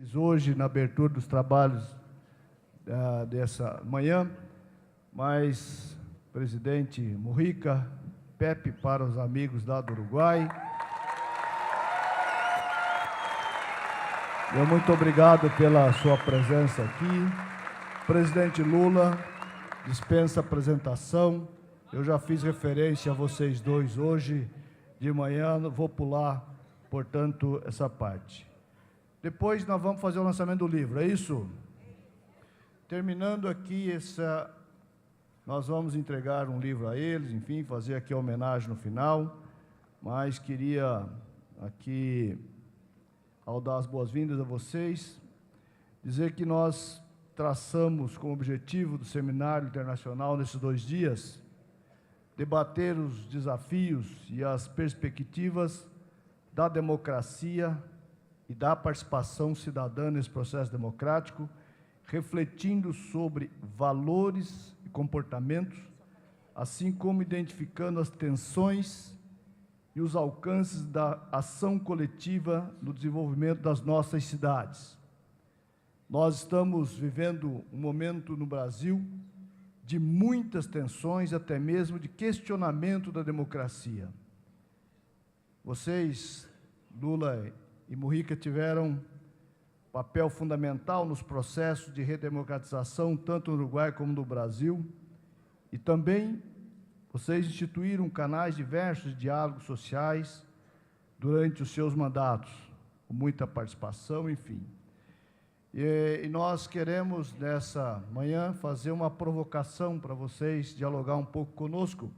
fiz hoje na abertura dos trabalhos dessa manhã, mas presidente Mujica, Pepe para os amigos lá do Uruguai. Muito obrigado pela sua presença aqui. Presidente Lula, dispensa apresentação. Eu já fiz referência a vocês dois hoje de manhã, vou pular, portanto, essa parte. Depois nós vamos fazer o lançamento do livro, é isso? Terminando aqui nós vamos entregar um livro a eles, enfim, fazer aqui a homenagem no final, mas queria aqui, ao dar as boas-vindas a vocês, dizer que nós traçamos como objetivo do Seminário Internacional nesses 2 dias, debater os desafios e as perspectivas da democracia e da participação cidadã nesse processo democrático, refletindo sobre valores e comportamentos, assim como identificando as tensões e os alcances da ação coletiva no desenvolvimento das nossas cidades. Nós estamos vivendo um momento no Brasil de muitas tensões, até mesmo de questionamento da democracia. Vocês, Lula e Mujica, tiveram papel fundamental nos processos de redemocratização, tanto no Uruguai como no Brasil, e também vocês instituíram canais diversos de diálogos sociais durante os seus mandatos, com muita participação, enfim. E nós queremos, nessa manhã, fazer uma provocação para vocês dialogar um pouco conosco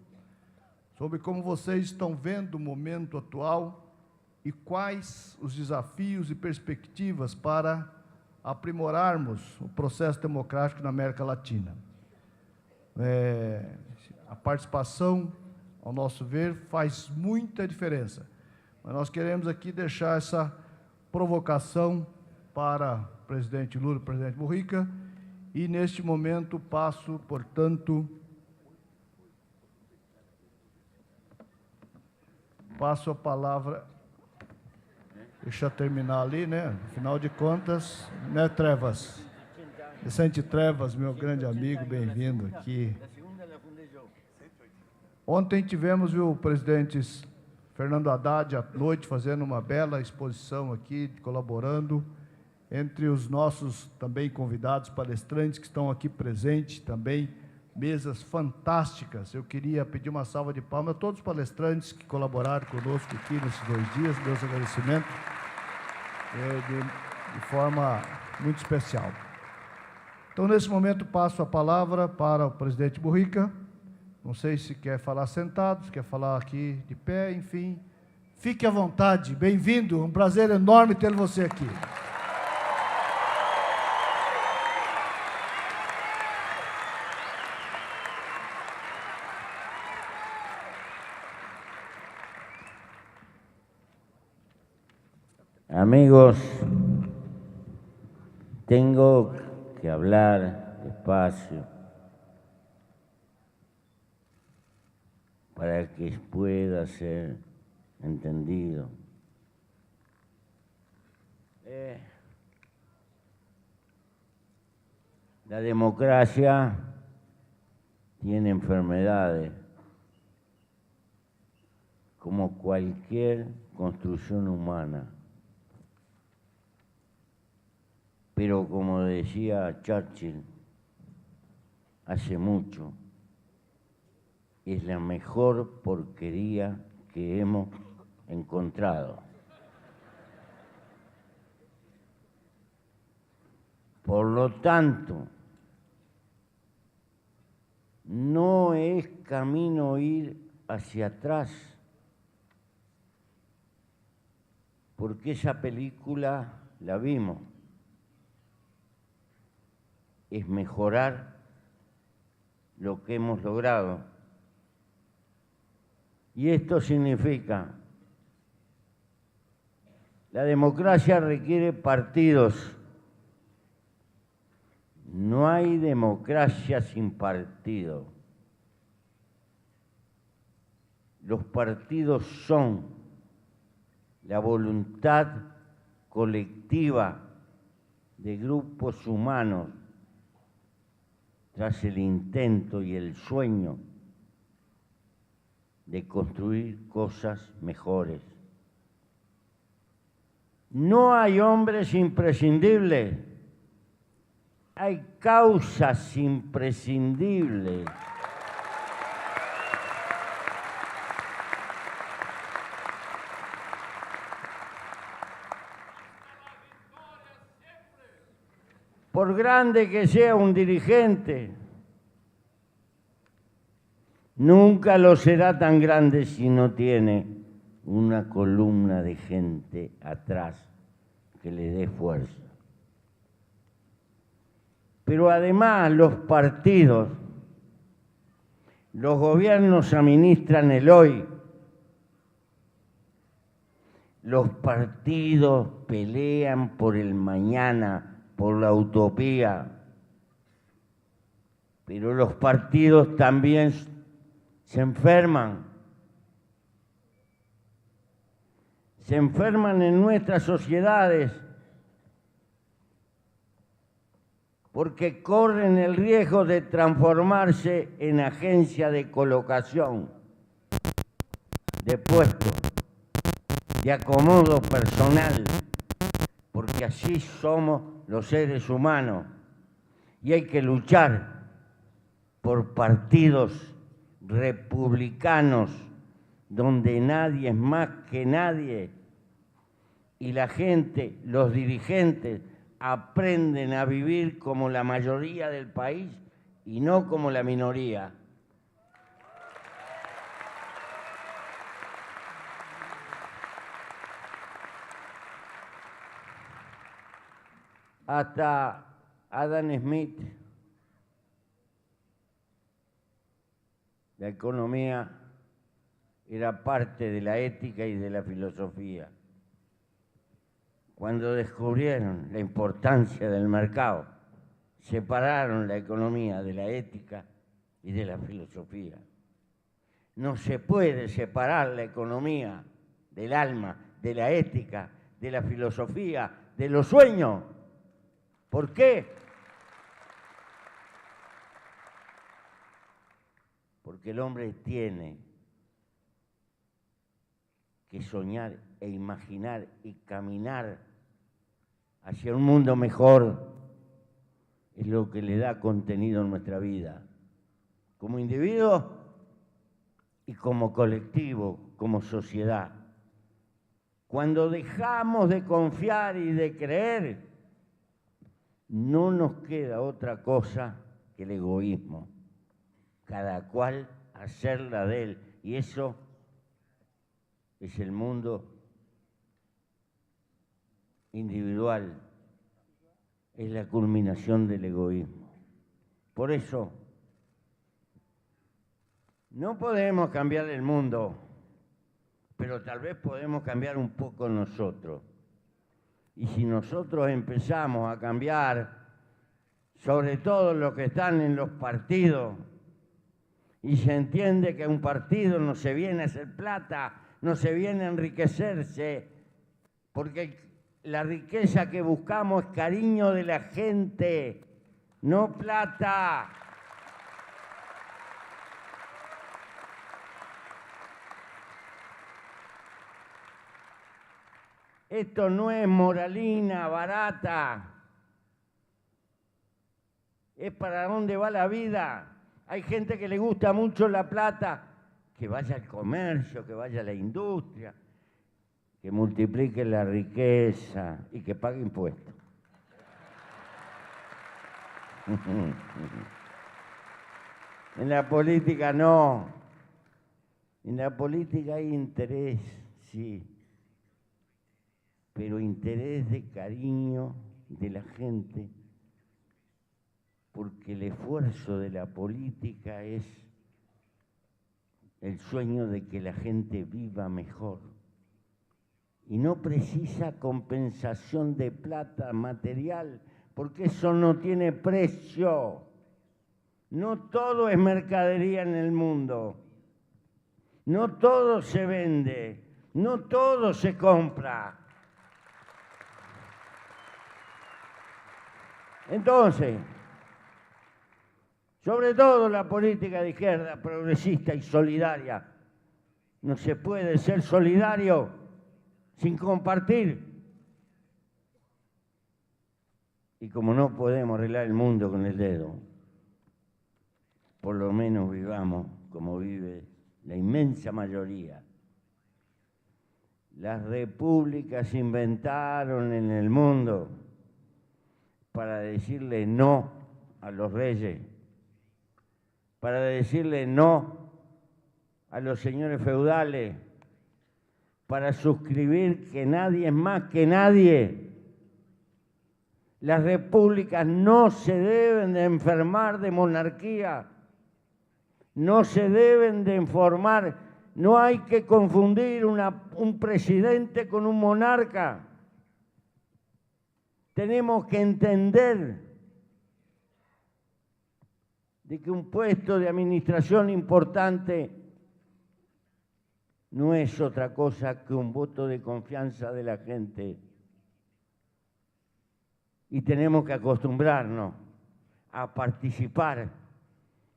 sobre como vocês estão vendo o momento atual e quais os desafios e perspectivas para aprimorarmos o processo democrático na América Latina. A participação, ao nosso ver, faz muita diferença. Mas nós queremos aqui deixar essa provocação para o presidente Lula e o presidente Mujica, e neste momento passo, portanto, a palavra. Deixa eu terminar ali, né? Afinal de contas, né, Trevas? Vicente Trevas, meu grande amigo, bem-vindo aqui. Ontem tivemos, o presidente Fernando Haddad, à noite, fazendo uma bela exposição aqui, colaborando, entre os nossos também convidados palestrantes que estão aqui presentes, também mesas fantásticas. Eu queria pedir uma salva de palmas a todos os palestrantes que colaboraram conosco aqui nesses 2 dias, meus agradecimentos, de forma muito especial. Então, nesse momento, passo a palavra para o presidente Mujica. Não sei se quer falar sentado, se quer falar aqui de pé, enfim. Fique à vontade, bem-vindo, um prazer enorme ter você aqui. Amigos, tengo que hablar despacio para que pueda ser entendido. La democracia tiene enfermedades, como cualquier construcción humana. Pero como decía Churchill hace mucho, es la mejor porquería que hemos encontrado. Por lo tanto, no es camino ir hacia atrás, porque esa película la vimos. Es mejorar lo que hemos logrado. Y esto significa, la democracia requiere partidos. No hay democracia sin partido. Los partidos son la voluntad colectiva de grupos humanos tras el intento y el sueño de construir cosas mejores. No hay hombres imprescindibles, hay causas imprescindibles. Por grande que sea un dirigente, nunca lo será tan grande si no tiene una columna de gente atrás que le dé fuerza. Pero además los partidos, los gobiernos administran el hoy. Los partidos pelean por el mañana, por la utopía, pero los partidos también se enferman en nuestras sociedades porque corren el riesgo de transformarse en agencia de colocación, de puestos, de acomodo personal, porque así somos los seres humanos y hay que luchar por partidos republicanos donde nadie es más que nadie y la gente, los dirigentes, aprenden a vivir como la mayoría del país y no como la minoría. Hasta Adam Smith, la economía era parte de la ética y de la filosofía. Cuando descubrieron la importancia del mercado, separaron la economía de la ética y de la filosofía. No se puede separar la economía del alma, de la ética, de la filosofía, de los sueños. ¿Por qué? Porque el hombre tiene que soñar e imaginar y caminar hacia un mundo mejor. Es lo que le da contenido en nuestra vida, como individuo y como colectivo, como sociedad. Cuando dejamos de confiar y de creer, no nos queda otra cosa que el egoísmo, cada cual hacerla de él, y eso es el mundo individual, es la culminación del egoísmo. Por eso, no podemos cambiar el mundo, pero tal vez podemos cambiar un poco nosotros. Y si nosotros empezamos a cambiar, sobre todo los que están en los partidos, y se entiende que un partido no se viene a hacer plata, no se viene a enriquecerse, porque la riqueza que buscamos es cariño de la gente, no plata. Esto no es moralina barata. Es para dónde va la vida. Hay gente que le gusta mucho la plata, que vaya al comercio, que vaya a la industria, que multiplique la riqueza y que pague impuestos. En la política no. En la política hay interés, sí, pero interés de cariño de la gente, porque el esfuerzo de la política es el sueño de que la gente viva mejor y no precisa compensación de plata material, porque eso no tiene precio. No todo es mercadería en el mundo, no todo se vende, no todo se compra. Entonces, sobre todo la política de izquierda, progresista y solidaria. No se puede ser solidario sin compartir. Y como no podemos arreglar el mundo con el dedo, por lo menos vivamos como vive la inmensa mayoría. Las repúblicas se inventaron en el mundo para decirle no a los reyes, para decirle no a los señores feudales, para suscribir que nadie es más que nadie. Las repúblicas no se deben de enfermar de monarquía, no se deben de enfermar, no hay que confundir un presidente con un monarca. Tenemos que entender de que un puesto de administración importante no es otra cosa que un voto de confianza de la gente. Y tenemos que acostumbrarnos a participar,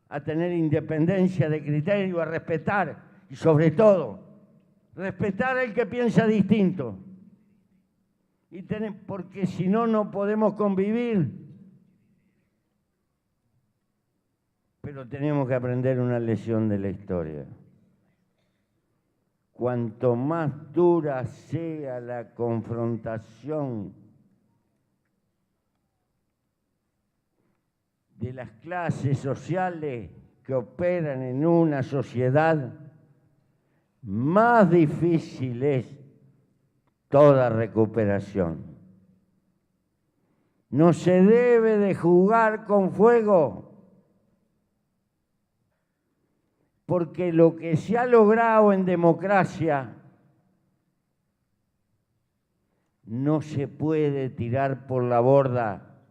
a tener independencia de criterio, a respetar y sobre todo, respetar al que piensa distinto. Porque si no, no podemos convivir. Pero tenemos que aprender una lección de la historia. Cuanto más dura sea la confrontación de las clases sociales que operan en una sociedad, más difícil es toda recuperación. No se debe de jugar con fuego, porque lo que se ha logrado en democracia no se puede tirar por la borda.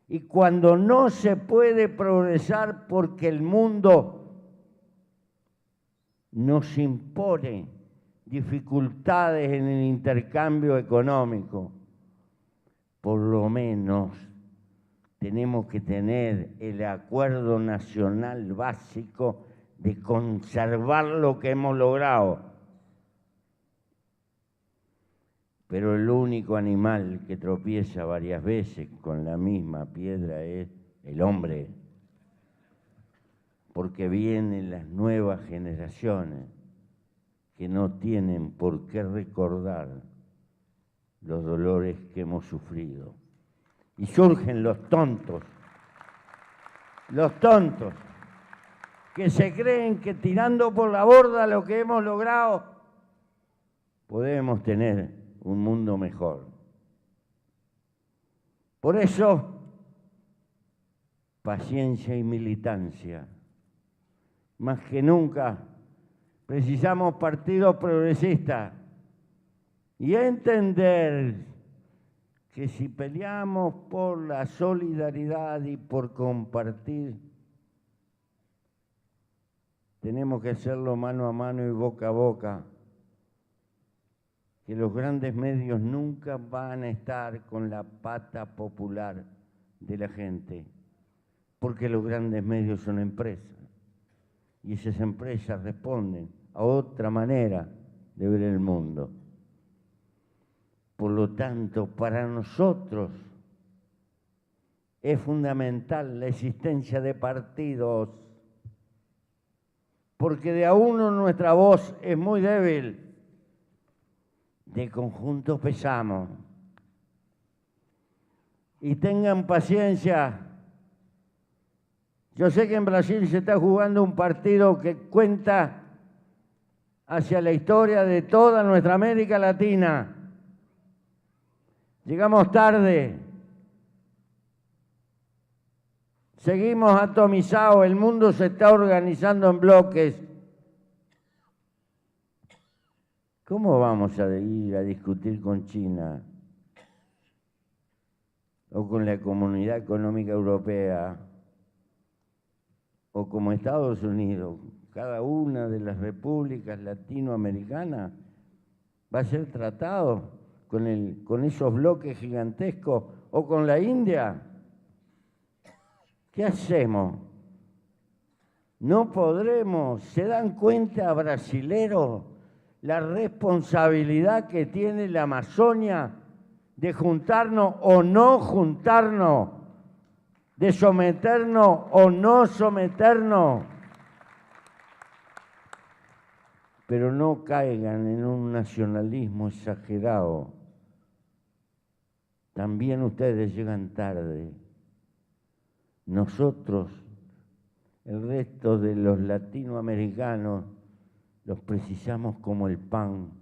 Y cuando no se puede progresar porque el mundo nos impone dificultades en el intercambio económico, por lo menos tenemos que tener el acuerdo nacional básico de conservar lo que hemos logrado. Pero el único animal que tropieza varias veces con la misma piedra es el hombre, porque vienen las nuevas generaciones que no tienen por qué recordar los dolores que hemos sufrido. Y surgen los tontos, que se creen que tirando por la borda lo que hemos logrado, podemos tener un mundo mejor. Por eso, paciencia y militancia. Más que nunca, precisamos partidos progresistas y entender que si peleamos por la solidaridad y por compartir, tenemos que hacerlo mano a mano y boca a boca, que los grandes medios nunca van a estar con la pata popular de la gente, porque los grandes medios son empresas, y esas empresas responden a otra manera de ver el mundo. Por lo tanto, para nosotros es fundamental la existencia de partidos, porque de a uno nuestra voz es muy débil, de conjunto pesamos. Y tengan paciencia. Yo sé que en Brasil se está jugando un partido que cuenta hacia la historia de toda nuestra América Latina. Llegamos tarde. Seguimos atomizados, el mundo se está organizando en bloques. ¿Cómo vamos a ir a discutir con China o con la Comunidad Económica Europea o como Estados Unidos? Cada una de las repúblicas latinoamericanas va a ser tratado con esos bloques gigantescos o con la India, ¿qué hacemos? No podremos. ¿Se dan cuenta, brasileros, la responsabilidad que tiene la Amazonia de juntarnos o no juntarnos, de someternos o no someternos? Pero no caigan en un nacionalismo exagerado. También ustedes llegan tarde. Nosotros, el resto de los latinoamericanos, los precisamos como el pan,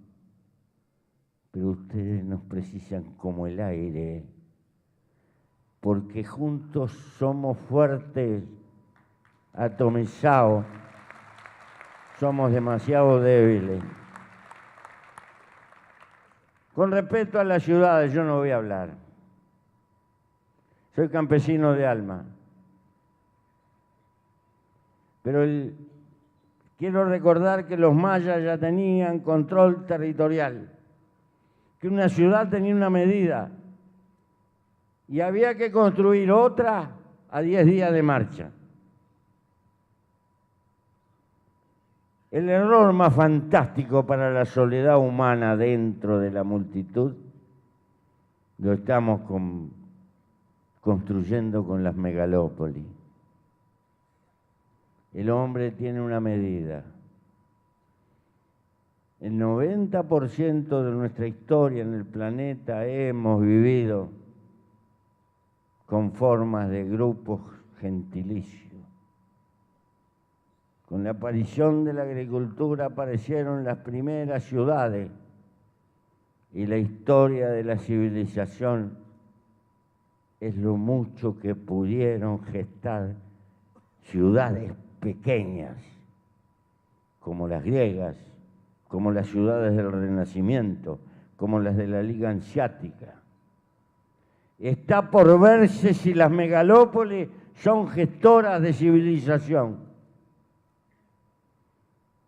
pero ustedes nos precisan como el aire, porque juntos somos fuertes, atomizados, somos demasiado débiles. Con respecto a las ciudades, yo no voy a hablar. Soy campesino de alma. Pero quiero recordar que los mayas ya tenían control territorial, que una ciudad tenía una medida y había que construir otra a 10 días de marcha. El error más fantástico para la soledad humana dentro de la multitud lo estamos construyendo con las megalópolis. El hombre tiene una medida. El 90% de nuestra historia en el planeta hemos vivido con formas de grupos gentilicios. Con la aparición de la agricultura aparecieron las primeras ciudades y la historia de la civilización es lo mucho que pudieron gestar ciudades pequeñas, como las griegas, como las ciudades del Renacimiento, como las de la Liga Hanseática. Está por verse si las megalópolis son gestoras de civilización.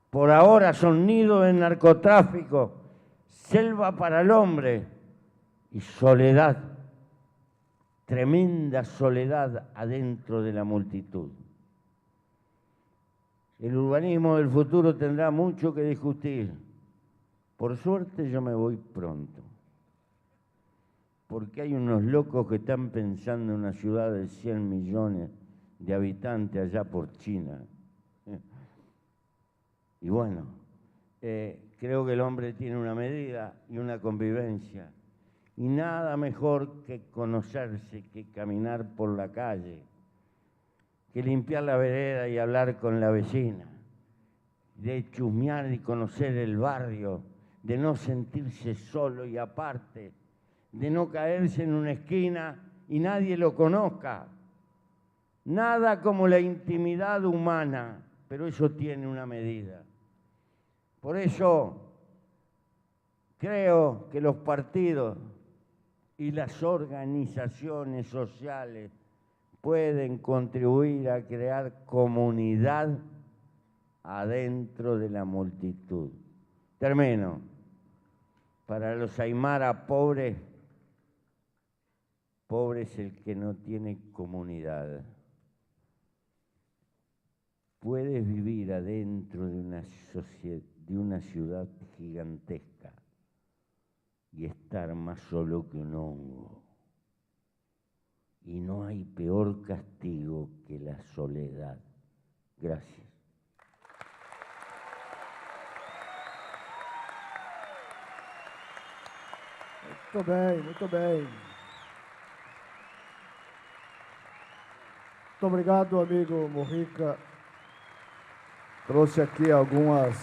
Por ahora son nidos de narcotráfico, selva para el hombre y soledad, tremenda soledad adentro de la multitud. El urbanismo del futuro tendrá mucho que discutir. Por suerte yo me voy pronto, porque hay unos locos que están pensando en una ciudad de 100 millones de habitantes allá por China. Y bueno, creo que el hombre tiene una medida y una convivencia. Y nada mejor que conocerse, que caminar por la calle, que limpiar la vereda y hablar con la vecina, de chusmear y conocer el barrio, de no sentirse solo y aparte, de no caerse en una esquina y nadie lo conozca. Nada como la intimidad humana, pero eso tiene una medida. Por eso creo que los partidos y las organizaciones sociales pueden contribuir a crear comunidad adentro de la multitud. Termino. Para los aymara pobres, pobre es el que no tiene comunidad. Puedes vivir adentro de una sociedad, de una ciudad gigantesca y estar más solo que un hongo. Y no hay peor castigo que la soledad. Gracias. Muito bem, muito bem. Muito obrigado, amigo Mujica. Trouxe aqui algumas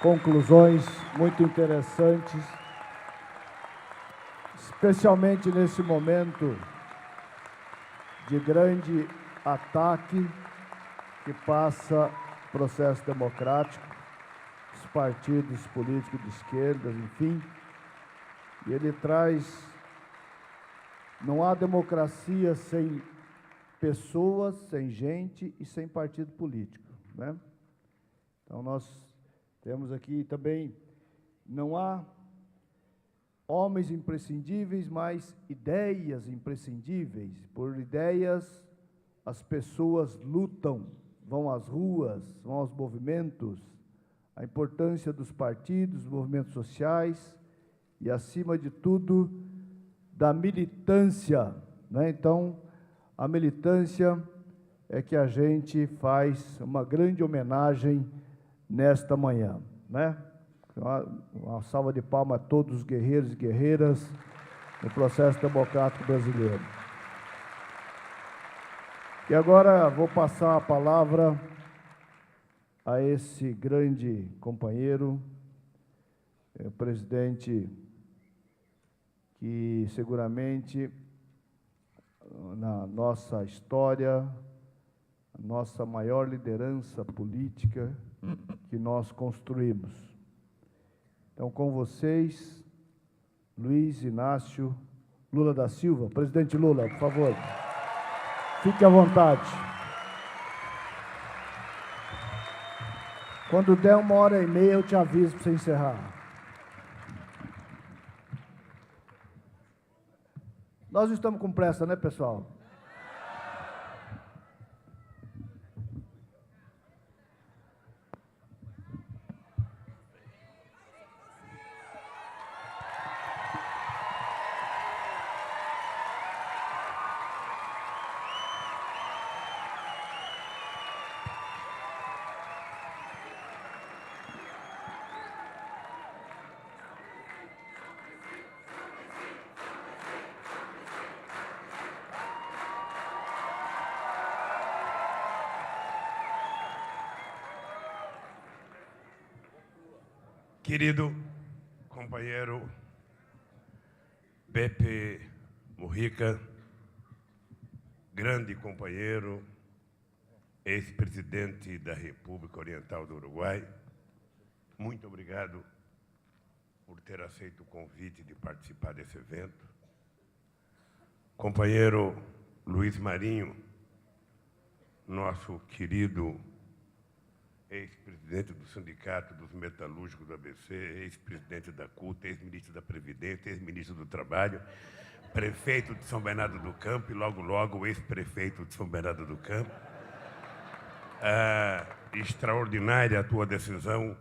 conclusões muito interessantes, especialmente nesse momento de grande ataque que passa o processo democrático, os partidos políticos de esquerda, enfim. E ele traz, não há democracia sem pessoas, sem gente e sem partido político, né? Então nós temos aqui também, não há homens imprescindíveis, mas ideias imprescindíveis. Por ideias, as pessoas lutam, vão às ruas, vão aos movimentos. A importância dos partidos, movimentos sociais e, acima de tudo, da militância, né? Então, a militância é que a gente faz uma grande homenagem nesta manhã, né? Uma salva de palmas a todos os guerreiros e guerreiras no processo democrático brasileiro. E agora vou passar a palavra a esse grande companheiro, presidente, que seguramente na nossa história, a nossa maior liderança política que nós construímos. Então, com vocês, Luiz Inácio Lula da Silva. Presidente Lula, por favor, fique à vontade. Quando der 1h30, eu te aviso para você encerrar. Nós não estamos com pressa, né, pessoal? Querido companheiro Pepe Mujica, grande companheiro, ex-presidente da República Oriental do Uruguai, muito obrigado por ter aceito o convite de participar desse evento. Companheiro Luiz Marinho, nosso querido ex-presidente do Sindicato dos Metalúrgicos do ABC, ex-presidente da CUT, ex-ministro da Previdência, ex-ministro do Trabalho, prefeito de São Bernardo do Campo e, logo, ex-prefeito de São Bernardo do Campo. Extraordinária a tua decisão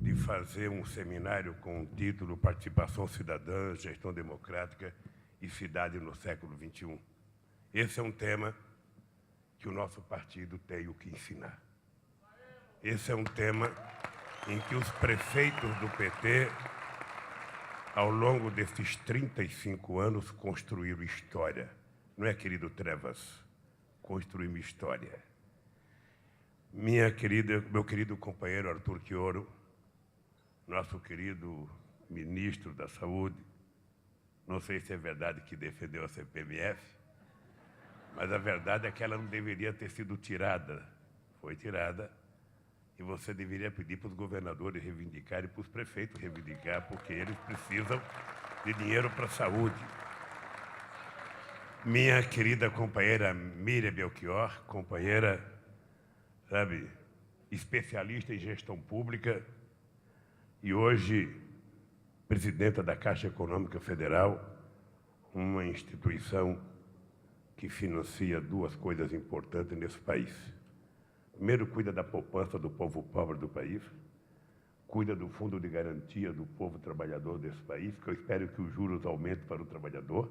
de fazer um seminário com o título Participação Cidadã, Gestão Democrática e Cidade no Século XXI. Esse é um tema que o nosso partido tem o que ensinar. Esse é um tema em que os prefeitos do PT, ao longo desses 35 anos, construíram história. Não é, querido Trevas? Construímos história. Meu querido companheiro Arthur Quioro, nosso querido ministro da Saúde, não sei se é verdade que defendeu a CPMF, mas a verdade é que ela não deveria ter sido tirada. Foi tirada. E você deveria pedir para os governadores reivindicarem e para os prefeitos reivindicar, porque eles precisam de dinheiro para a saúde. Minha querida companheira Miriam Belchior, companheira, sabe, especialista em gestão pública e hoje presidenta da Caixa Econômica Federal, uma instituição que financia duas coisas importantes nesse país. Primeiro, cuida da poupança do povo pobre do país, cuida do fundo de garantia do povo trabalhador desse país, que eu espero que os juros aumentem para o trabalhador,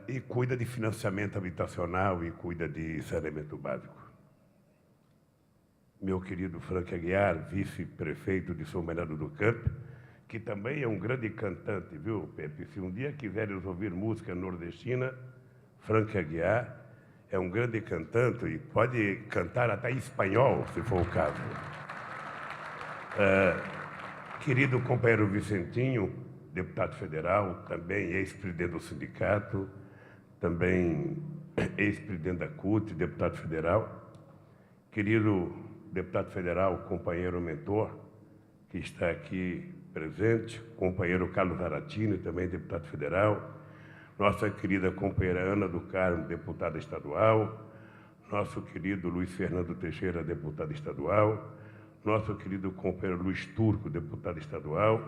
e cuida de financiamento habitacional e cuida de saneamento básico. Meu querido Frank Aguiar, vice-prefeito de São Bernardo do Campo, que também é um grande cantante, viu, Pepe? Se um dia quiseres ouvir música nordestina, Frank Aguiar é um grande cantante e pode cantar até em espanhol, se for o caso. Querido companheiro Vicentinho, deputado federal, também ex-presidente do sindicato, também ex-presidente da CUT, deputado federal. Querido deputado federal, companheiro mentor, que está aqui presente, companheiro Carlos Aratini, também deputado federal, nossa querida companheira Ana do Carmo, deputada estadual, nosso querido Luiz Fernando Teixeira, deputado estadual, nosso querido companheiro Luiz Turco, deputado estadual,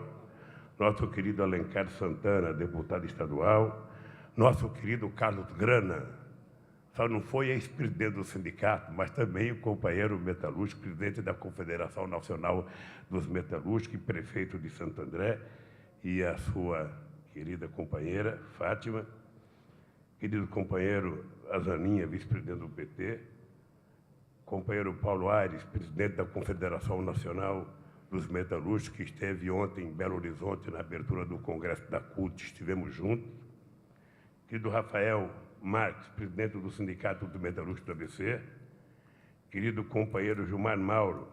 nosso querido Alencar Santana, deputado estadual, nosso querido Carlos Grana, só não foi ex-presidente do sindicato, mas também o companheiro metalúrgico, presidente da Confederação Nacional dos Metalúrgicos e prefeito de Santo André, e a sua querida companheira, Fátima, querido companheiro Azaninha, vice-presidente do PT, companheiro Paulo Aires, presidente da Confederação Nacional dos Metalúrgicos, que esteve ontem em Belo Horizonte na abertura do Congresso da CUT, estivemos juntos, querido Rafael Marques, presidente do Sindicato do Metalúrgico do ABC, querido companheiro Gilmar Mauro,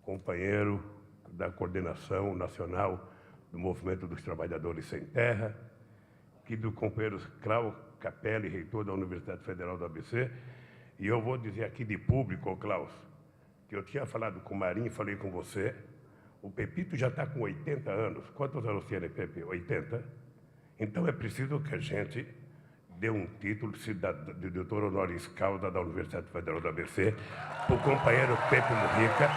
companheiro da Coordenação Nacional do Movimento dos Trabalhadores Sem Terra, querido companheiro Cláudio Capelli, reitor da Universidade Federal do ABC, e eu vou dizer aqui de público, Klaus, que eu tinha falado com o Marinho, falei com você, o Pepito já está com 80 anos. Quantos anos tem, Pepe? 80? Então é preciso que a gente dê um título de doutor honoris causa da Universidade Federal do ABC para o companheiro Pepe Mujica,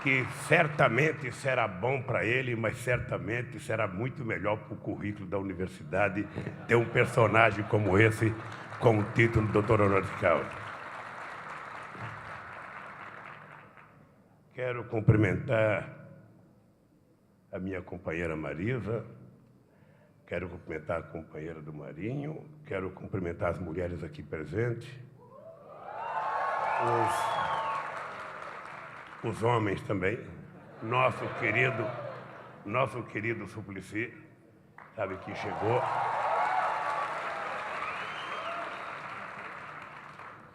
que certamente será bom para ele, mas certamente será muito melhor para o currículo da universidade ter um personagem como esse com o título de doutor honoris causa. Quero cumprimentar a minha companheira Marisa, quero cumprimentar a companheira do Marinho, quero cumprimentar as mulheres aqui presentes, os homens também, nosso querido Suplicy, sabe, que chegou.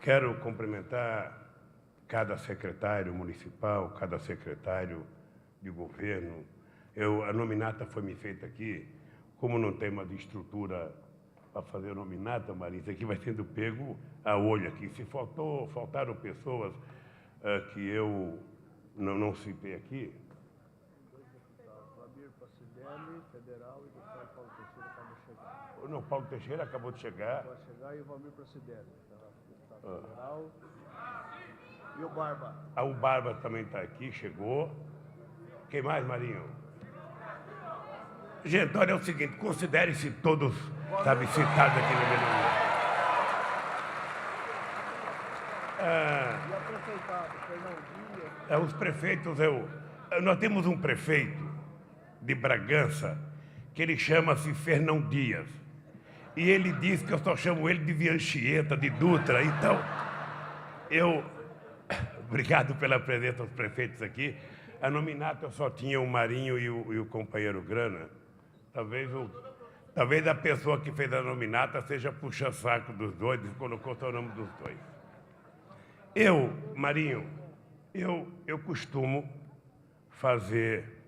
Quero cumprimentar cada secretário municipal, cada secretário de governo. A nominata foi me feita aqui, como não tem mais estrutura para fazer a nominata, Marinho, isso aqui vai sendo pego a olho aqui. Se faltaram pessoas que eu não citei aqui. Flamir Pacidelli, federal, e deputado Paulo Teixeira acabou de chegar. Não, Paulo Teixeira acabou de chegar. Acabou de chegar e o Valmir Pacidelli, deputado federal. E o Barba. O Barba também está aqui, chegou. Quem mais, Marinho? Gente, olha, é o seguinte, considere-se todos, sabe, citados aqui no menu. E a prefeitada, Fernão Dias. Os prefeitos, nós temos um prefeito de Bragança que ele chama-se Fernão Dias. E ele diz que eu só chamo ele de Anchieta, de Dutra. Então, obrigado pela presença dos prefeitos aqui. A nominata eu só tinha o Marinho e o companheiro Grana. Talvez a pessoa que fez a nominata seja puxa-saco dos dois e colocou só o nome dos dois. Marinho, eu costumo fazer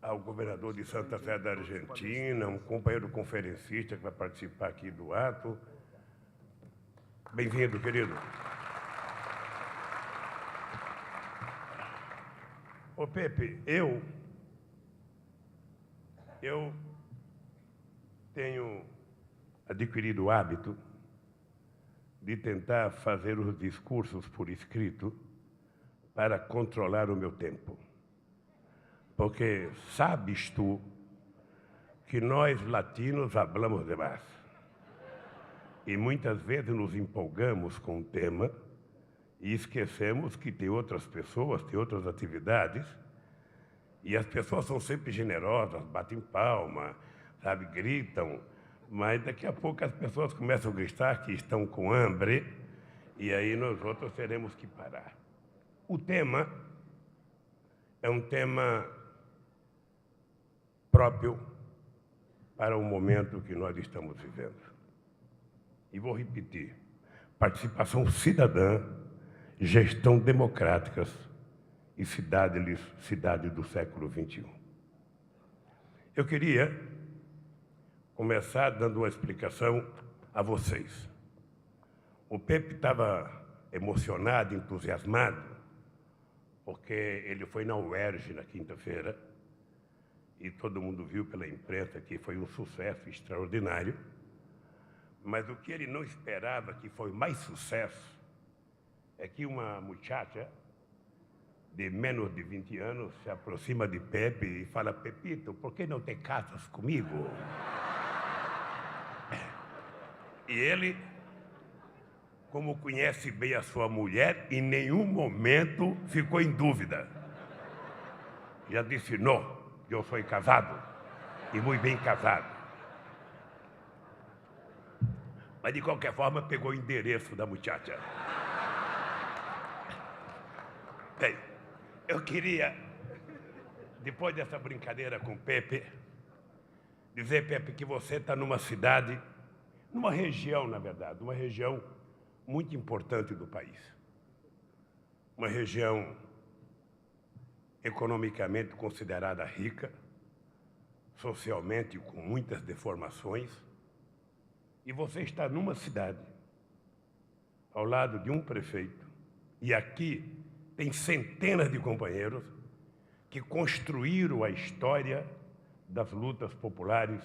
ao governador de Santa Fé da Argentina, um companheiro conferencista que vai participar aqui do ato. Bem-vindo, querido. Ô, Pepe, eu tenho adquirido o hábito de tentar fazer os discursos por escrito para controlar o meu tempo. Porque sabes tu que nós latinos hablamos demais. E muitas vezes nos empolgamos com o tema e esquecemos que tem outras pessoas, tem outras atividades, e as pessoas são sempre generosas, batem palma, sabe, gritam, mas daqui a pouco as pessoas começam a gritar que estão com hambre, e aí nós outros teremos que parar. O tema é um tema próprio para o momento que nós estamos vivendo. E vou repetir: participação cidadã, gestão democráticas e cidade do século XXI. Eu queria começar dando uma explicação a vocês. O Pepe estava emocionado, entusiasmado, porque ele foi na UERJ na quinta-feira e todo mundo viu pela imprensa que foi um sucesso extraordinário, Mas o que ele não esperava, que foi mais sucesso, é que uma muchacha de menos de 20 anos se aproxima de Pepe e fala: Pepito, por que não te casas comigo? E ele, como conhece bem a sua mulher, em nenhum momento ficou em dúvida. Já disse: não, eu sou casado, e muito bem casado. Mas, de qualquer forma, pegou o endereço da muchacha. Bem, eu queria, depois dessa brincadeira com o Pepe, dizer, Pepe, que você está numa cidade, numa região, na verdade, uma região muito importante do país. Uma região economicamente considerada rica, socialmente com muitas deformações, e você está numa cidade, ao lado de um prefeito, e aqui tem centenas de companheiros que construíram a história das lutas populares,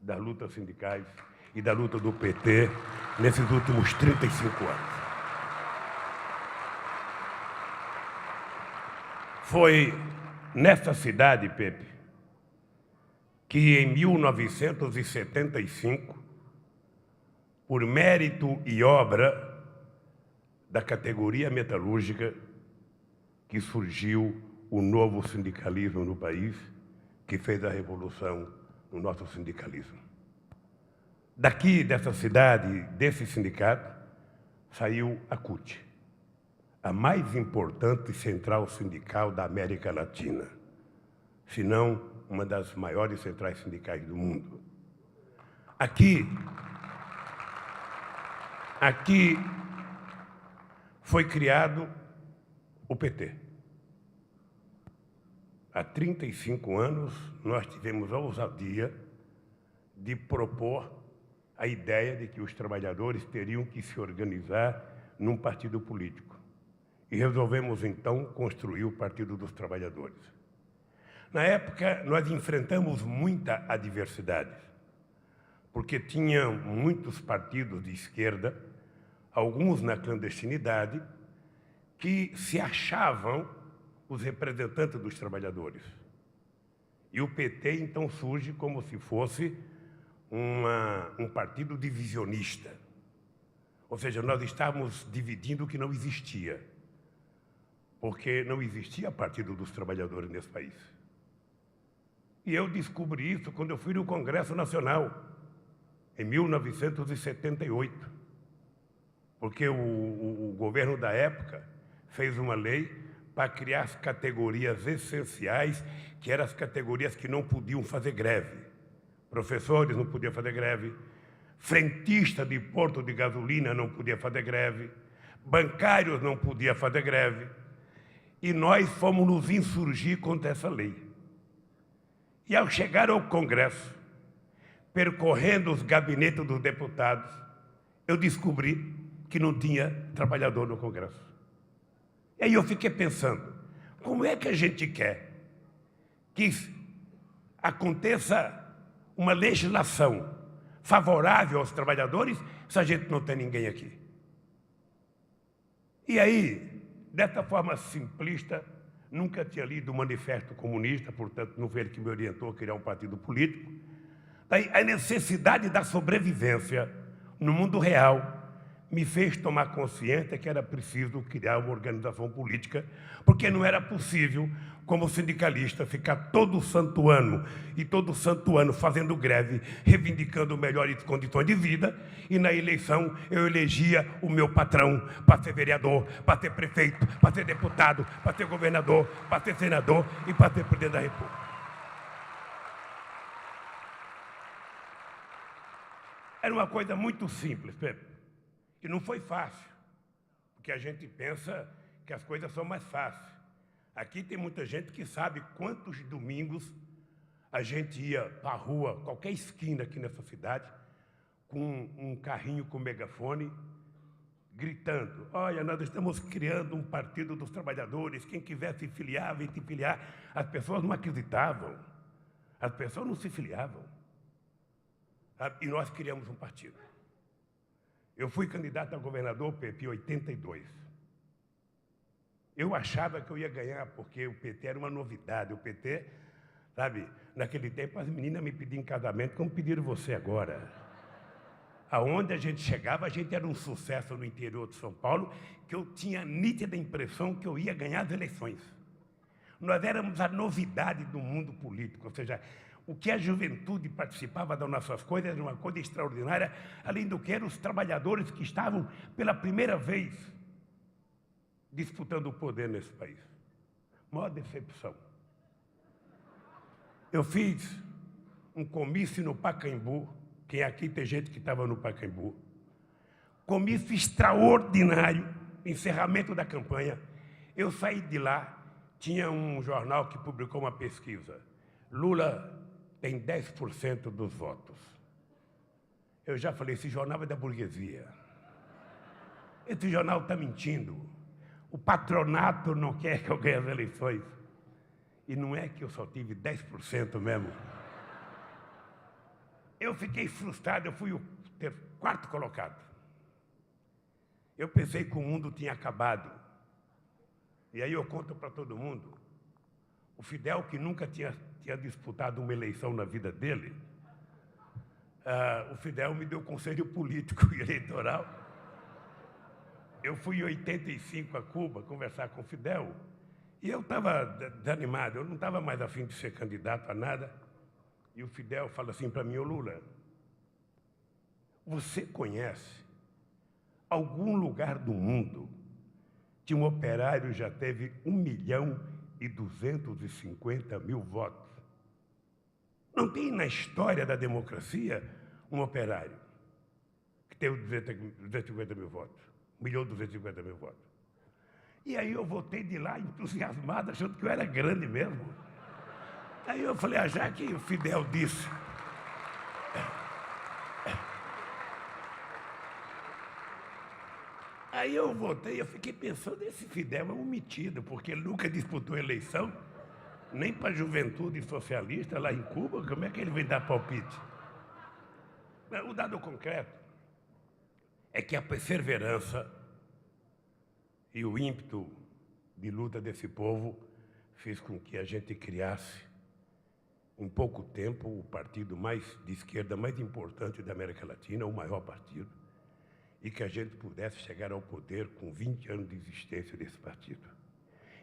das lutas sindicais e da luta do PT nesses últimos 35 anos. Foi nessa cidade, Pepe, que em 1975, por mérito e obra da categoria metalúrgica, que surgiu o novo sindicalismo no país, que fez a revolução no nosso sindicalismo. Daqui, dessa cidade, desse sindicato, saiu a CUT, a mais importante central sindical da América Latina, se não uma das maiores centrais sindicais do mundo. Aqui foi criado o PT. Há 35 anos, nós tivemos a ousadia de propor a ideia de que os trabalhadores teriam que se organizar num partido político. E resolvemos, então, construir o Partido dos Trabalhadores. Na época, nós enfrentamos muita adversidade, porque tinha muitos partidos de esquerda, alguns na clandestinidade, que se achavam os representantes dos trabalhadores. E o PT, então, surge como se fosse um partido divisionista. Ou seja, nós estávamos dividindo o que não existia, porque não existia Partido dos Trabalhadores nesse país. E eu descobri isso quando eu fui no Congresso Nacional, em 1978, porque o governo da época fez uma lei para criar as categorias essenciais, que eram as categorias que não podiam fazer greve. Professores não podiam fazer greve, frentista de posto de gasolina não podia fazer greve, bancários não podiam fazer greve, e nós fomos nos insurgir contra essa lei. E ao chegar ao Congresso, percorrendo os gabinetes dos deputados, eu descobri que não tinha trabalhador no Congresso. E aí eu fiquei pensando, como é que a gente quer que aconteça uma legislação favorável aos trabalhadores se a gente não tem ninguém aqui? E aí, dessa forma simplista, nunca tinha lido o Manifesto Comunista, portanto não foi ele que me orientou a criar um partido político. Daí, a necessidade da sobrevivência no mundo real me fez tomar consciência que era preciso criar uma organização política, porque não era possível, como sindicalista, ficar todo santo ano fazendo greve, reivindicando melhores condições de vida, e na eleição eu elegia o meu patrão para ser vereador, para ser prefeito, para ser deputado, para ser governador, para ser senador e para ser presidente da República. Era uma coisa muito simples, Pepe. E não foi fácil, porque a gente pensa que as coisas são mais fáceis. Aqui tem muita gente que sabe quantos domingos a gente ia para a rua, qualquer esquina aqui nessa cidade, com um carrinho com megafone, gritando: olha, nós estamos criando um Partido dos Trabalhadores, quem quiser se filiar, vem se filiar. As pessoas não acreditavam, as pessoas não se filiavam. E nós criamos um partido. Eu fui candidato a governador, Pepe, em 82. Eu achava que eu ia ganhar, porque o PT era uma novidade. O PT, sabe, naquele tempo as meninas me pediam em casamento, como pediram você agora. Aonde a gente chegava, a gente era um sucesso no interior de São Paulo, que eu tinha a nítida impressão que eu ia ganhar as eleições. Nós éramos a novidade do mundo político, ou seja, o que a juventude participava das nossas coisas era uma coisa extraordinária, além do que eram os trabalhadores que estavam pela primeira vez disputando o poder nesse país. Maior decepção. Eu fiz um comício no Pacaembu, quem aqui tem gente que estava no Pacaembu, comício extraordinário, encerramento da campanha. Eu saí de lá, tinha um jornal que publicou uma pesquisa. Lula tem 10% dos votos. Eu já falei, esse jornal é da burguesia. Esse jornal está mentindo. O patronato não quer que eu ganhe as eleições. E não é que eu só tive 10% mesmo. Eu fiquei frustrado, eu fui o quarto colocado. Eu pensei que o mundo tinha acabado. E aí eu conto para todo mundo. O Fidel, que nunca tinha disputado uma eleição na vida dele, o Fidel me deu conselho político e eleitoral. Eu fui em 85 a Cuba conversar com o Fidel e eu estava desanimado, eu não estava mais a fim de ser candidato a nada. E o Fidel fala assim para mim, ô Lula, você conhece algum lugar do mundo que um operário já teve 1.250.000 votos? Não tem na história da democracia um operário que teve 250.000 votos. 1.250.000 votos. E aí eu voltei de lá entusiasmado, achando que eu era grande mesmo. Aí eu falei, já que o Fidel disse... Aí eu voltei, eu fiquei pensando, esse Fidel é um metido, porque ele nunca disputou eleição, nem para a juventude socialista lá em Cuba, como é que ele vem dar palpite? O dado concreto é que a perseverança e o ímpeto de luta desse povo fez com que a gente criasse, em pouco tempo, o partido de esquerda mais importante da América Latina, o maior partido, e que a gente pudesse chegar ao poder com 20 anos de existência desse partido.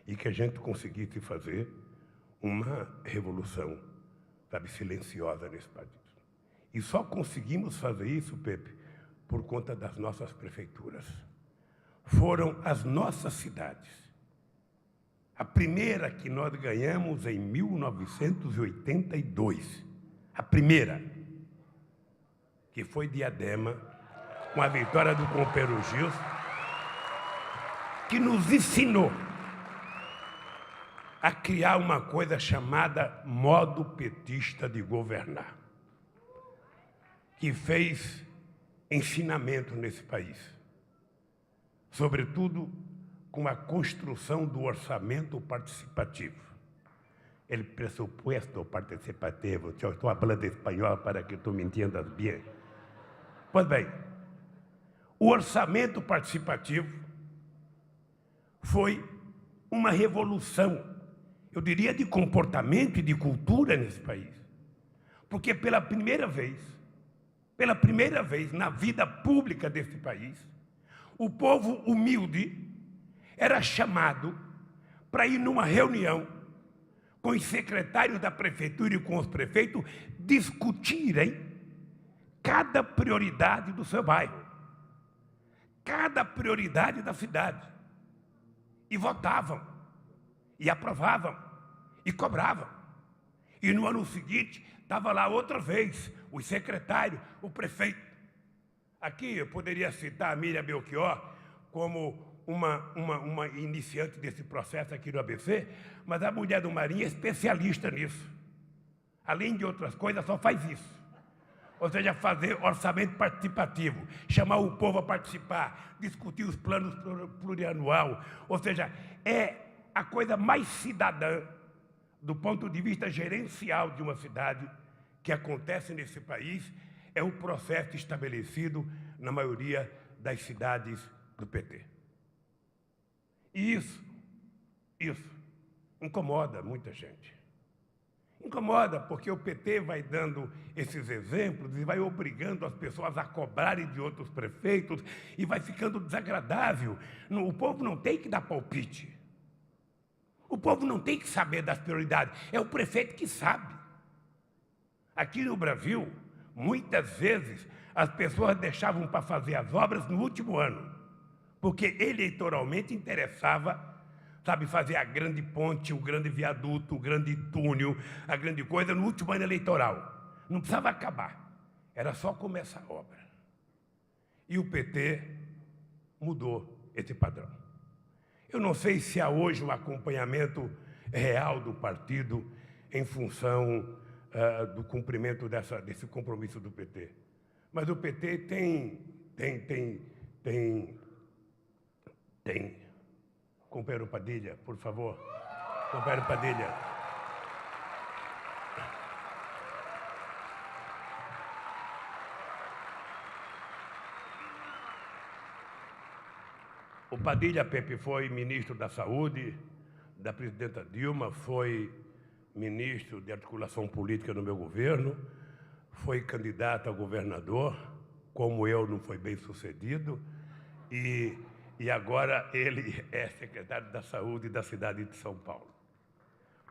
E que a gente conseguisse fazer uma revolução, sabe, silenciosa nesse partido. E só conseguimos fazer isso, Pepe, por conta das nossas prefeituras. Foram as nossas cidades. A primeira que nós ganhamos em 1982. A primeira, que foi Diadema, com a vitória do companheiro Gilson, que nos ensinou a criar uma coisa chamada modo petista de governar, que fez ensinamento nesse país, sobretudo com a construção do orçamento participativo. El presupuesto participativo, eu estou falando espanhol para que tu me entendas bem. Pois bem, o orçamento participativo foi uma revolução, eu diria, de comportamento e de cultura nesse país. Porque pela primeira vez na vida pública desse país, o povo humilde era chamado para ir numa reunião com os secretários da prefeitura e com os prefeitos discutirem cada prioridade do seu bairro, cada prioridade da cidade. E votavam, e aprovavam, e cobravam. E no ano seguinte, estava lá outra vez o secretário, o prefeito. Aqui eu poderia citar a Miriam Belchior como uma iniciante desse processo aqui no ABC, mas a mulher do Marinho é especialista nisso. Além de outras coisas, só faz isso. Ou seja, fazer orçamento participativo, chamar o povo a participar, discutir os planos plurianual. Ou seja, é a coisa mais cidadã, do ponto de vista gerencial de uma cidade, que acontece nesse país, é o processo estabelecido na maioria das cidades do PT. E isso incomoda muita gente. Incomoda porque o PT vai dando esses exemplos e vai obrigando as pessoas a cobrarem de outros prefeitos e vai ficando desagradável. O povo não tem que dar palpite. O povo não tem que saber das prioridades. É o prefeito que sabe. Aqui no Brasil, muitas vezes, as pessoas deixavam para fazer as obras no último ano, porque eleitoralmente interessava, sabe, fazer a grande ponte, o grande viaduto, o grande túnel, a grande coisa no último ano eleitoral. Não precisava acabar, era só começar a obra. E o PT mudou esse padrão. Eu não sei se há hoje um acompanhamento real do partido em função do cumprimento desse compromisso do PT. Mas o PT tem. Companheiro Padilha, por favor. Companheiro Padilha. O Padilha, Pepe, foi ministro da Saúde, da presidenta Dilma, foi ministro de articulação política no meu governo, foi candidato a governador, como eu não foi bem sucedido, e agora ele é secretário da Saúde da cidade de São Paulo.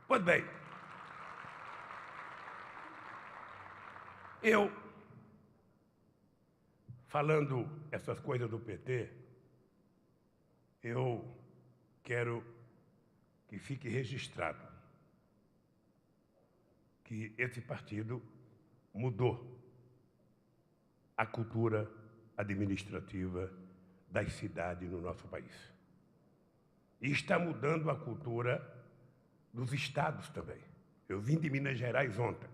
Pois bem, eu, falando essas coisas do PT, eu quero que fique registrado que esse partido mudou a cultura administrativa das cidades no nosso país. E está mudando a cultura dos estados também. Eu vim de Minas Gerais ontem,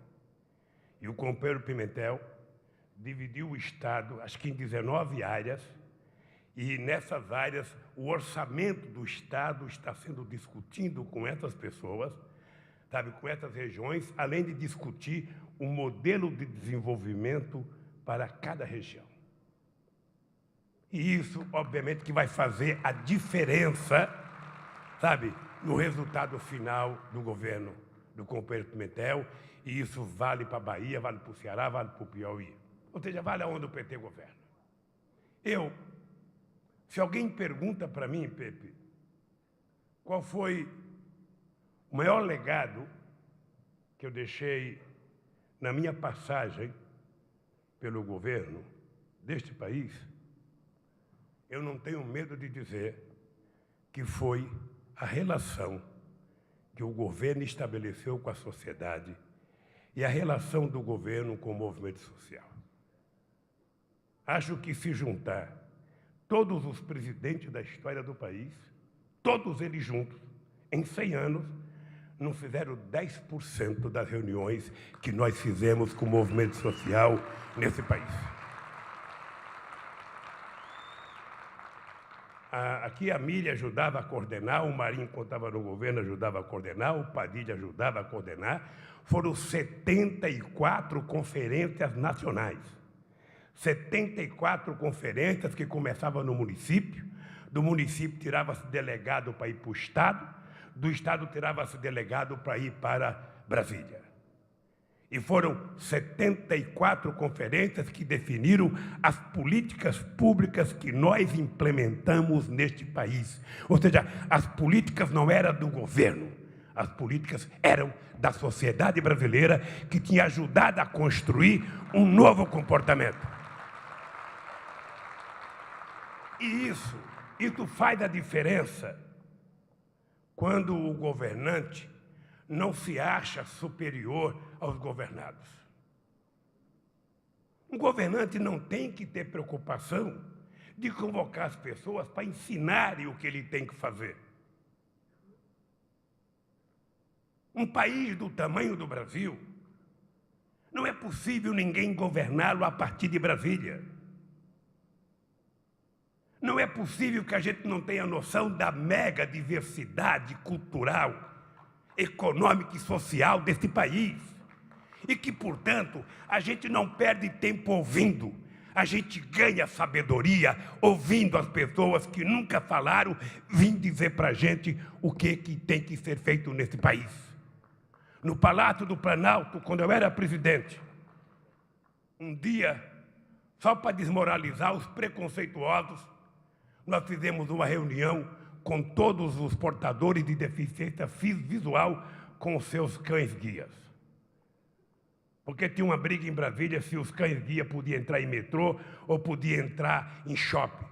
e o companheiro Pimentel dividiu o estado, acho que em 19 áreas, e nessas áreas o orçamento do estado está sendo discutido com essas pessoas, sabe, com essas regiões, além de discutir um modelo de desenvolvimento para cada região. E isso, obviamente, que vai fazer a diferença, sabe, no resultado final do governo do companheiro Pimentel, e isso vale para a Bahia, vale para o Ceará, vale para o Piauí. Ou seja, vale aonde o PT governa. Se alguém pergunta para mim, Pepe, qual foi o maior legado que eu deixei na minha passagem pelo governo deste país, eu não tenho medo de dizer que foi a relação que o governo estabeleceu com a sociedade e a relação do governo com o movimento social. Acho que se juntar todos os presidentes da história do país, todos eles juntos, em 100 anos, não fizeram 10% das reuniões que nós fizemos com o movimento social nesse país. Aqui a Miriam ajudava a coordenar, o Marinho, quando estava no governo, ajudava a coordenar, o Padilha ajudava a coordenar. Foram 74 conferências nacionais. 74 conferências que começavam no município, do município tirava-se delegado para ir para o Estado, do Estado tirava-se delegado para ir para Brasília. E foram 74 conferências que definiram as políticas públicas que nós implementamos neste país. Ou seja, as políticas não eram do governo, as políticas eram da sociedade brasileira que tinha ajudado a construir um novo comportamento. E isso faz a diferença quando o governante não se acha superior aos governados. Um governante não tem que ter preocupação de convocar as pessoas para ensinarem o que ele tem que fazer. Um país do tamanho do Brasil, não é possível ninguém governá-lo a partir de Brasília. Não é possível que a gente não tenha noção da mega diversidade cultural, econômica e social deste país. E que, portanto, a gente não perde tempo ouvindo a gente ganha sabedoria ouvindo as pessoas que nunca falaram vir dizer para a gente o que tem que ser feito nesse país. No Palácio do Planalto, quando eu era presidente, um dia, só para desmoralizar os preconceituosos, nós fizemos uma reunião com todos os portadores de deficiência visual com os seus cães-guias. Porque tinha uma briga em Brasília se os cães-guia podiam entrar em metrô ou podiam entrar em shopping.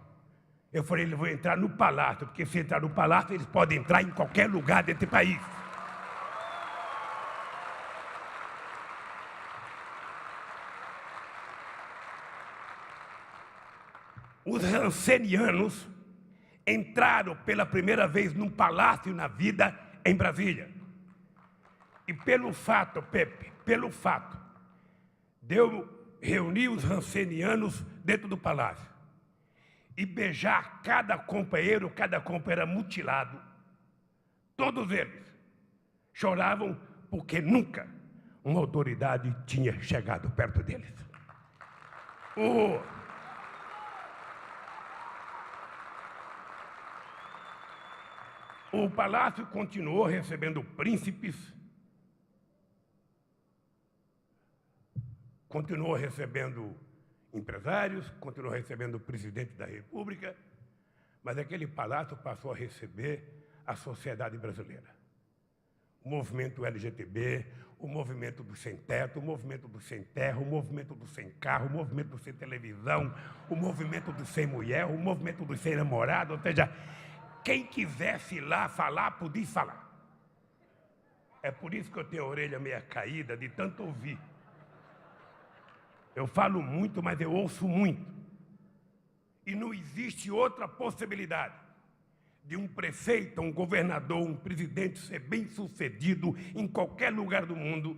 Eu falei, eles vão entrar no Palácio, porque se entrar no Palácio, eles podem entrar em qualquer lugar desse país. Os rancenianos entraram pela primeira vez num palácio na vida em Brasília. E pelo fato, Pepe, pelo fato de eu reunir os rancenianos dentro do palácio e beijar cada companheiro mutilado, todos eles choravam porque nunca uma autoridade tinha chegado perto deles. O palácio continuou recebendo príncipes, continuou recebendo empresários, continuou recebendo o presidente da República, mas aquele palácio passou a receber a sociedade brasileira. O movimento LGTB, o movimento do sem-teto, o movimento do sem-terra, o movimento do sem-carro, o movimento do sem-televisão, o movimento do sem-mulher, o movimento do sem-namorado, ou seja, quem quisesse ir lá falar, podia falar. É por isso que eu tenho a orelha meio caída, de tanto ouvir. Eu falo muito, mas eu ouço muito. E não existe outra possibilidade de um prefeito, um governador, um presidente ser bem-sucedido em qualquer lugar do mundo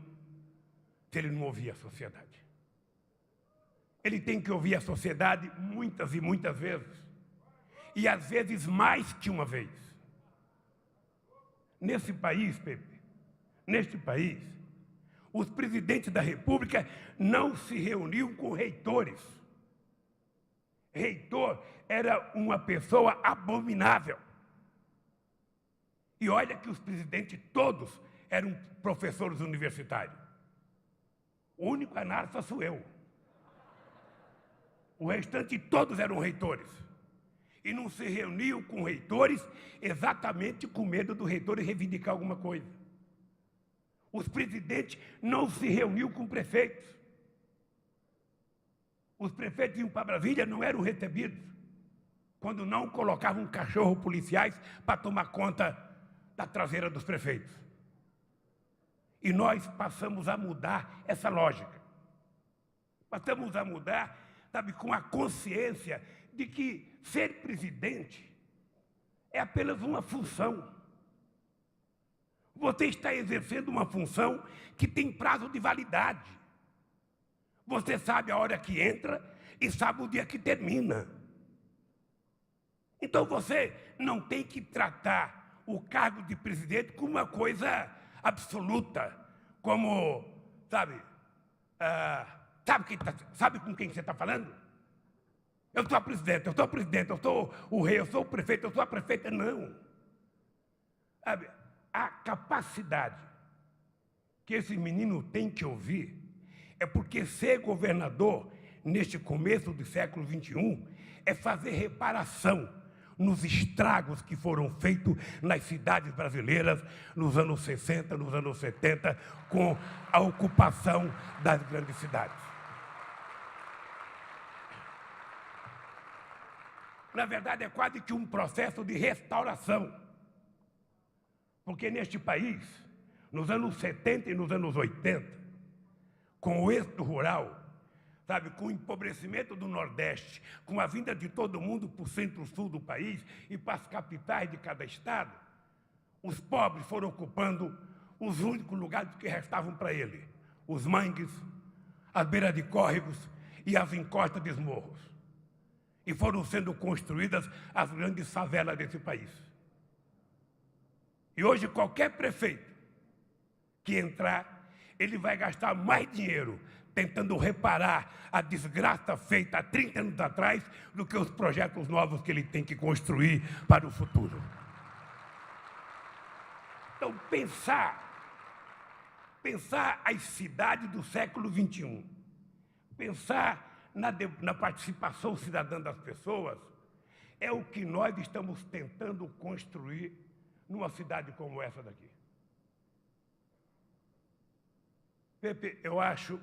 se ele não ouvir a sociedade. Ele tem que ouvir a sociedade muitas e muitas vezes. E às vezes mais que uma vez. Nesse país, Pepe, neste país, os presidentes da República não se reuniam com reitores. Reitor era uma pessoa abominável. E olha que os presidentes todos eram professores universitários. O único anarfa sou eu. O restante todos eram reitores. E não se reuniam com reitores exatamente com medo do reitor reivindicar alguma coisa. Os presidentes não se reuniam com prefeitos. Os prefeitos iam para Brasília, não eram recebidos, quando não colocavam cachorro policiais para tomar conta da traseira dos prefeitos. E nós passamos a mudar essa lógica. Passamos a mudar, sabe, com a consciência de que ser presidente é apenas uma função. Você está exercendo uma função que tem prazo de validade. Você sabe a hora que entra e sabe o dia que termina. Então você não tem que tratar o cargo de presidente como uma coisa absoluta, como, sabe, sabe com quem você está falando? Eu sou a presidente, eu sou o presidente, eu sou o rei, eu sou o prefeito, eu sou a prefeita. Não. Sabe, a capacidade que esse menino tem que ouvir é porque ser governador, neste começo do século XXI, é fazer reparação nos estragos que foram feitos nas cidades brasileiras nos anos 60, nos anos 70, com a ocupação das grandes cidades. Na verdade, é quase que um processo de restauração. Porque neste país, nos anos 70 e nos anos 80, com o êxodo rural, sabe, com o empobrecimento do Nordeste, com a vinda de todo mundo para o centro-sul do país e para as capitais de cada estado, os pobres foram ocupando os únicos lugares que restavam para ele: os mangues, as beiras de córregos e as encostas de morros. E foram sendo construídas as grandes favelas desse país. E hoje qualquer prefeito que entrar, ele vai gastar mais dinheiro tentando reparar a desgraça feita há 30 anos atrás do que os projetos novos que ele tem que construir para o futuro. Então, pensar as cidades do século XXI, pensar na participação cidadã das pessoas, é o que nós estamos tentando construir numa cidade como essa daqui. Pepe, eu acho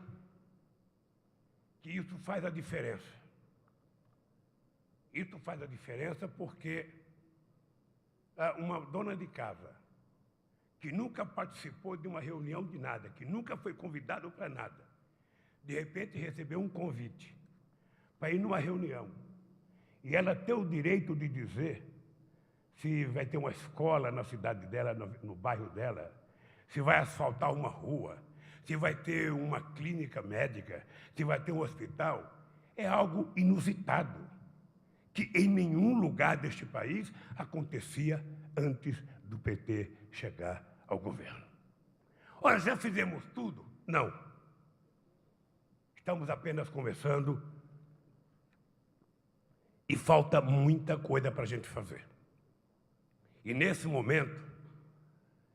que isso faz a diferença. Isso faz a diferença porque uma dona de casa que nunca participou de uma reunião de nada, que nunca foi convidado para nada, de repente recebeu um convite para ir numa reunião e ela ter o direito de dizer se vai ter uma escola na cidade dela, no bairro dela, se vai asfaltar uma rua, se vai ter uma clínica médica, se vai ter um hospital, é algo inusitado, que em nenhum lugar deste país acontecia antes do PT chegar ao governo. Ora, já fizemos tudo? Não. Estamos apenas começando e falta muita coisa para a gente fazer. E nesse momento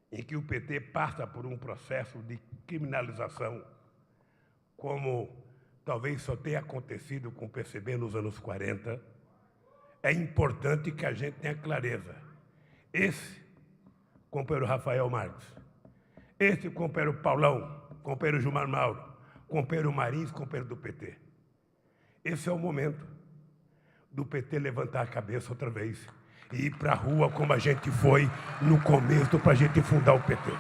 em que o PT passa por um processo de criminalização, como talvez só tenha acontecido com o PCB nos anos 40, é importante que a gente tenha clareza. Esse, companheiro Rafael Marques, esse companheiro Paulão, companheiro Gilmar Mauro, companheiro Marins, companheiro do PT. Esse é o momento do PT levantar a cabeça outra vez e ir para a rua como a gente foi no começo para a gente fundar o PT.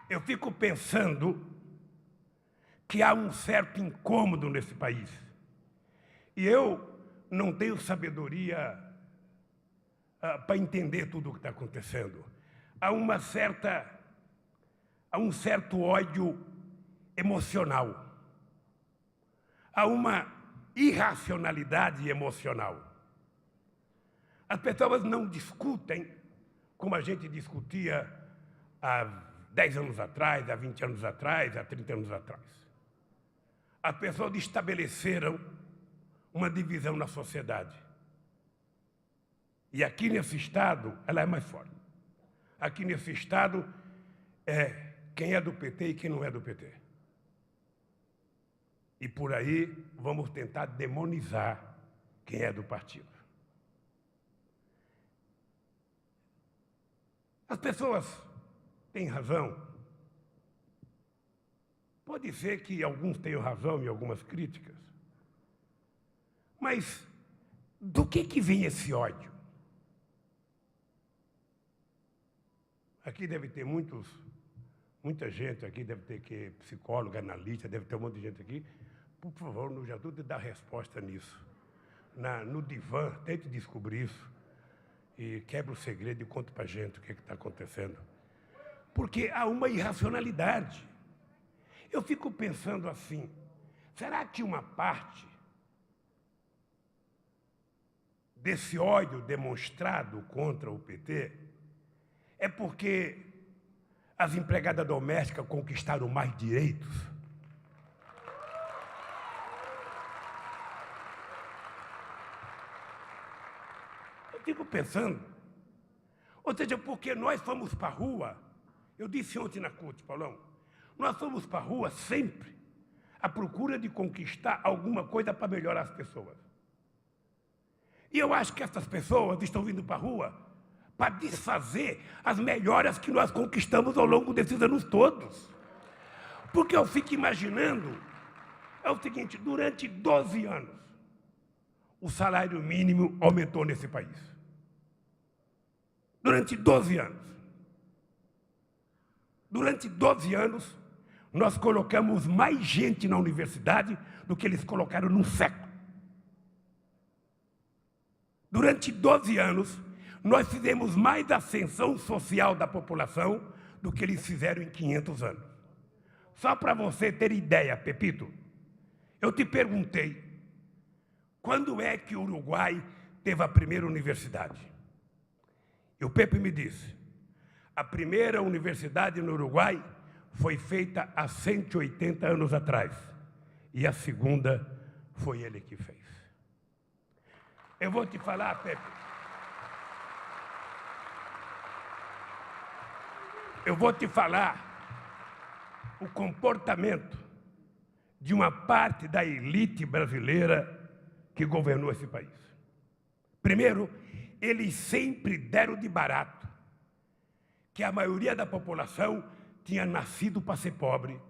Eu fico pensando que há um certo incômodo nesse país. E eu não tenho sabedoria para entender tudo o que está acontecendo. Há um certo ódio emocional. Há uma irracionalidade emocional. As pessoas não discutem como a gente discutia há 10 anos atrás, há 20 anos atrás, há 30 anos atrás. As pessoas estabeleceram uma divisão na sociedade. E aqui nesse Estado, ela é mais forte. Aqui nesse Estado, é quem é do PT e quem não é do PT. E por aí, vamos tentar demonizar quem é do partido. As pessoas têm razão. Pode ser que alguns tenham razão em algumas críticas. Mas do que vem esse ódio? Aqui deve ter muita gente aqui, deve ter psicólogo, analista, deve ter um monte de gente aqui. Por favor, nos ajude a dar resposta nisso. No divã, tente descobrir isso e quebra o segredo e conta para a gente o que está acontecendo. Porque há uma irracionalidade. Eu fico pensando assim, será que uma parte desse ódio demonstrado contra o PT é porque as empregadas domésticas conquistaram mais direitos? Eu fico pensando, ou seja, porque nós fomos para a rua, eu disse ontem na CUT, Paulão, nós fomos para a rua sempre à procura de conquistar alguma coisa para melhorar as pessoas. E eu acho que essas pessoas estão vindo para a rua para desfazer as melhoras que nós conquistamos ao longo desses anos todos. Porque eu fico imaginando, é o seguinte, durante 12 anos, o salário mínimo aumentou nesse país. Durante 12 anos. Durante 12 anos, nós colocamos mais gente na universidade do que eles colocaram num século. Durante 12 anos, nós fizemos mais ascensão social da população do que eles fizeram em 500 anos. Só para você ter ideia, Pepito, eu te perguntei, quando é que o Uruguai teve a primeira universidade? E o Pepe me disse, a primeira universidade no Uruguai foi feita há 180 anos atrás. E a segunda foi ele que fez. Eu vou te falar, Pepe. Eu vou te falar o comportamento de uma parte da elite brasileira que governou esse país. Primeiro, eles sempre deram de barato que a maioria da população tinha nascido para ser pobre,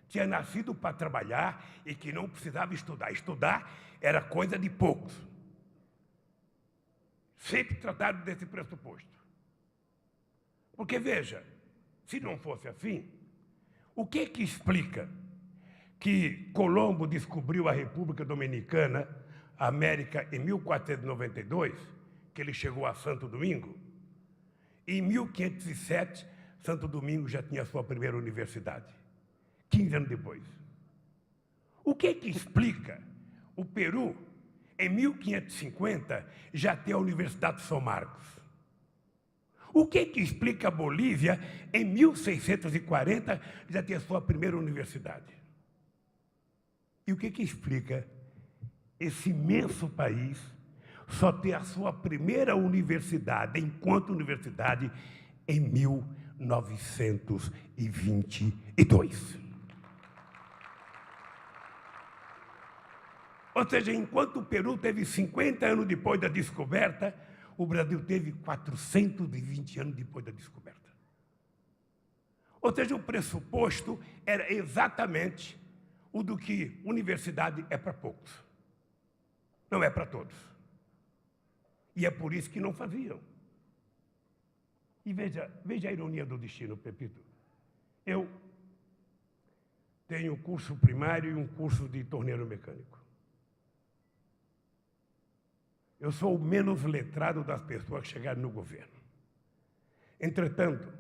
tinha nascido para trabalhar e que não precisava estudar. Estudar era coisa de poucos. Sempre trataram desse pressuposto. Porque, veja, se não fosse assim, o que explica que Colombo descobriu a República Dominicana, a América, em 1492, que ele chegou a Santo Domingo? Em 1507, Santo Domingo já tinha sua primeira universidade, 15 anos depois. O que explica o Peru, em 1550, já ter a Universidade de São Marcos? O que explica a Bolívia, em 1640, já ter a sua primeira universidade? E o que explica esse imenso país só ter a sua primeira universidade, enquanto universidade, em 1922? Ou seja, enquanto o Peru teve 50 anos depois da descoberta, o Brasil teve 420 anos depois da descoberta. Ou seja, o pressuposto era exatamente o do que universidade é para poucos, não é para todos. E é por isso que não faziam. E veja a ironia do destino, Pepito. Eu tenho um curso primário e um curso de torneiro mecânico. Eu sou o menos letrado das pessoas que chegaram no governo. Entretanto,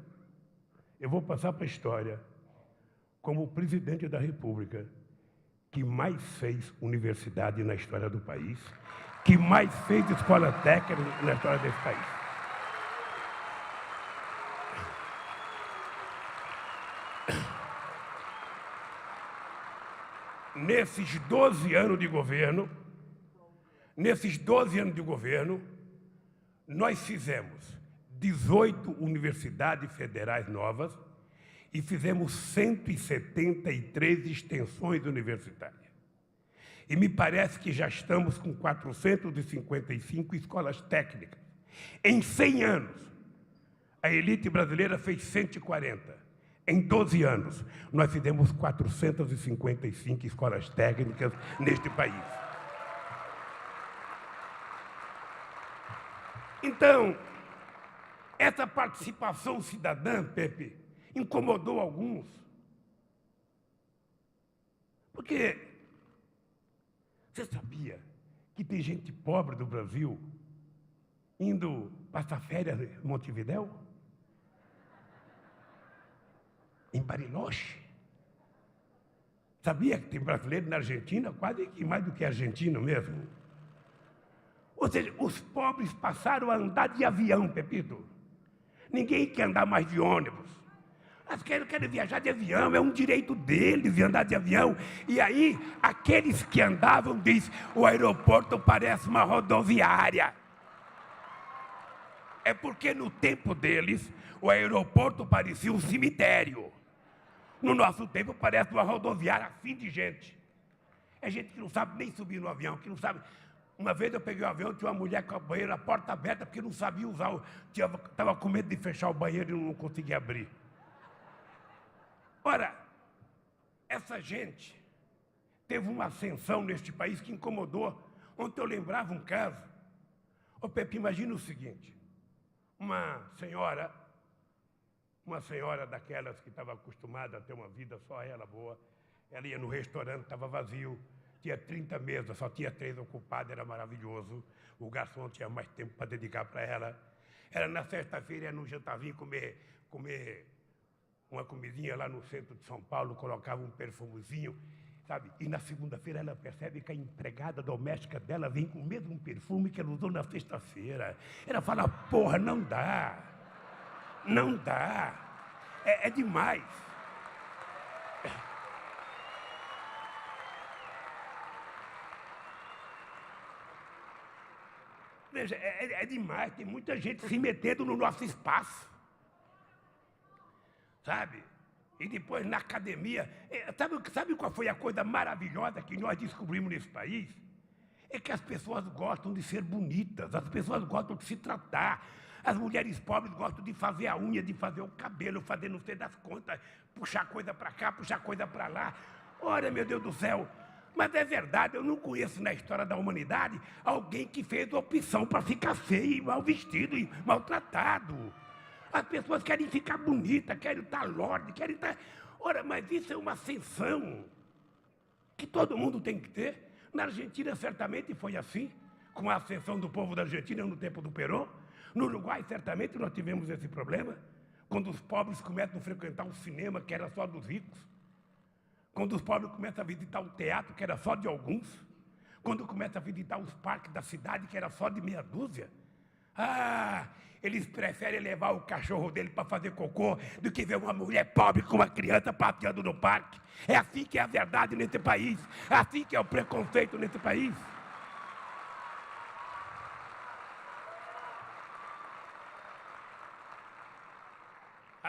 eu vou passar para a história como o presidente da República que mais fez universidade na história do país, que mais fez escola técnica na história desse país. Nesses 12 anos de governo, nós fizemos 18 universidades federais novas e fizemos 173 extensões universitárias. E me parece que já estamos com 455 escolas técnicas. Em 100 anos, a elite brasileira fez 140. Em 12 anos, nós fizemos 455 escolas técnicas neste país. Então, essa participação cidadã, Pepe, incomodou alguns. Porque você sabia que tem gente pobre do Brasil indo passar férias em Montevidéu? Em Bariloche? Sabia que tem brasileiro na Argentina, quase que mais do que argentino mesmo? Ou seja, os pobres passaram a andar de avião, Pepito. Ninguém quer andar mais de ônibus. Mas querem viajar de avião, é um direito deles de andar de avião. E aí, aqueles que andavam dizem, o aeroporto parece uma rodoviária. É porque no tempo deles, o aeroporto parecia um cemitério. No nosso tempo, parece uma rodoviária, assim de gente. É gente que não sabe nem subir no avião, que não sabe... Uma vez eu peguei o avião, tinha uma mulher com a banheira, a porta aberta, porque não sabia usar, estava com medo de fechar o banheiro e não conseguia abrir. Ora, essa gente teve uma ascensão neste país que incomodou. Ontem eu lembrava um caso. Ô Pepe, imagina o seguinte, uma senhora daquelas que estava acostumada a ter uma vida só ela boa, ela ia no restaurante, estava vazio, tinha 30 mesas, só tinha 3 ocupadas, era maravilhoso. O garçom tinha mais tempo para dedicar para ela. Era na sexta-feira, ia no jantarzinho comer uma comidinha lá no centro de São Paulo, colocava um perfumezinho, sabe? E na segunda-feira ela percebe que a empregada doméstica dela vem com o mesmo perfume que ela usou na sexta-feira. Ela fala, porra, não dá. Não dá. É demais. Veja, é demais. Tem muita gente se metendo no nosso espaço. Sabe? E depois na academia. Sabe qual foi a coisa maravilhosa que nós descobrimos nesse país? É que as pessoas gostam de ser bonitas, as pessoas gostam de se tratar. As mulheres pobres gostam de fazer a unha, de fazer o cabelo, fazer não sei das contas, puxar coisa para cá, puxar coisa para lá. Olha, meu Deus do céu, mas é verdade, eu não conheço na história da humanidade alguém que fez opção para ficar feio, e mal vestido e maltratado. As pessoas querem ficar bonitas, querem estar lorde, querem estar... Ora, mas isso é uma ascensão que todo mundo tem que ter. Na Argentina, certamente, foi assim, com a ascensão do povo da Argentina no tempo do Perón. No Uruguai, certamente, nós tivemos esse problema, quando os pobres começam a frequentar um cinema que era só dos ricos, quando os pobres começam a visitar um teatro que era só de alguns, quando começam a visitar os parques da cidade que era só de meia dúzia. Eles preferem levar o cachorro dele para fazer cocô do que ver uma mulher pobre com uma criança passeando no parque. É assim que é a verdade nesse país. É assim que é o preconceito nesse país.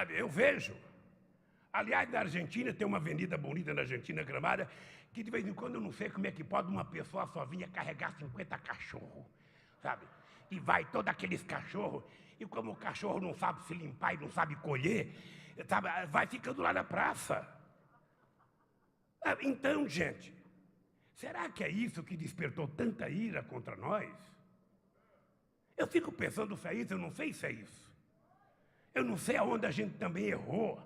Eu vejo. Aliás, na Argentina, tem uma avenida bonita na Argentina, Gramada, que de vez em quando eu não sei como é que pode uma pessoa sozinha carregar 50 cachorros, sabe? E vai todos aqueles cachorros, e como o cachorro não sabe se limpar e não sabe colher, sabe, vai ficando lá na praça. Então, gente, será que é isso que despertou tanta ira contra nós? Eu fico pensando se é isso, eu não sei se é isso. Eu não sei aonde a gente também errou.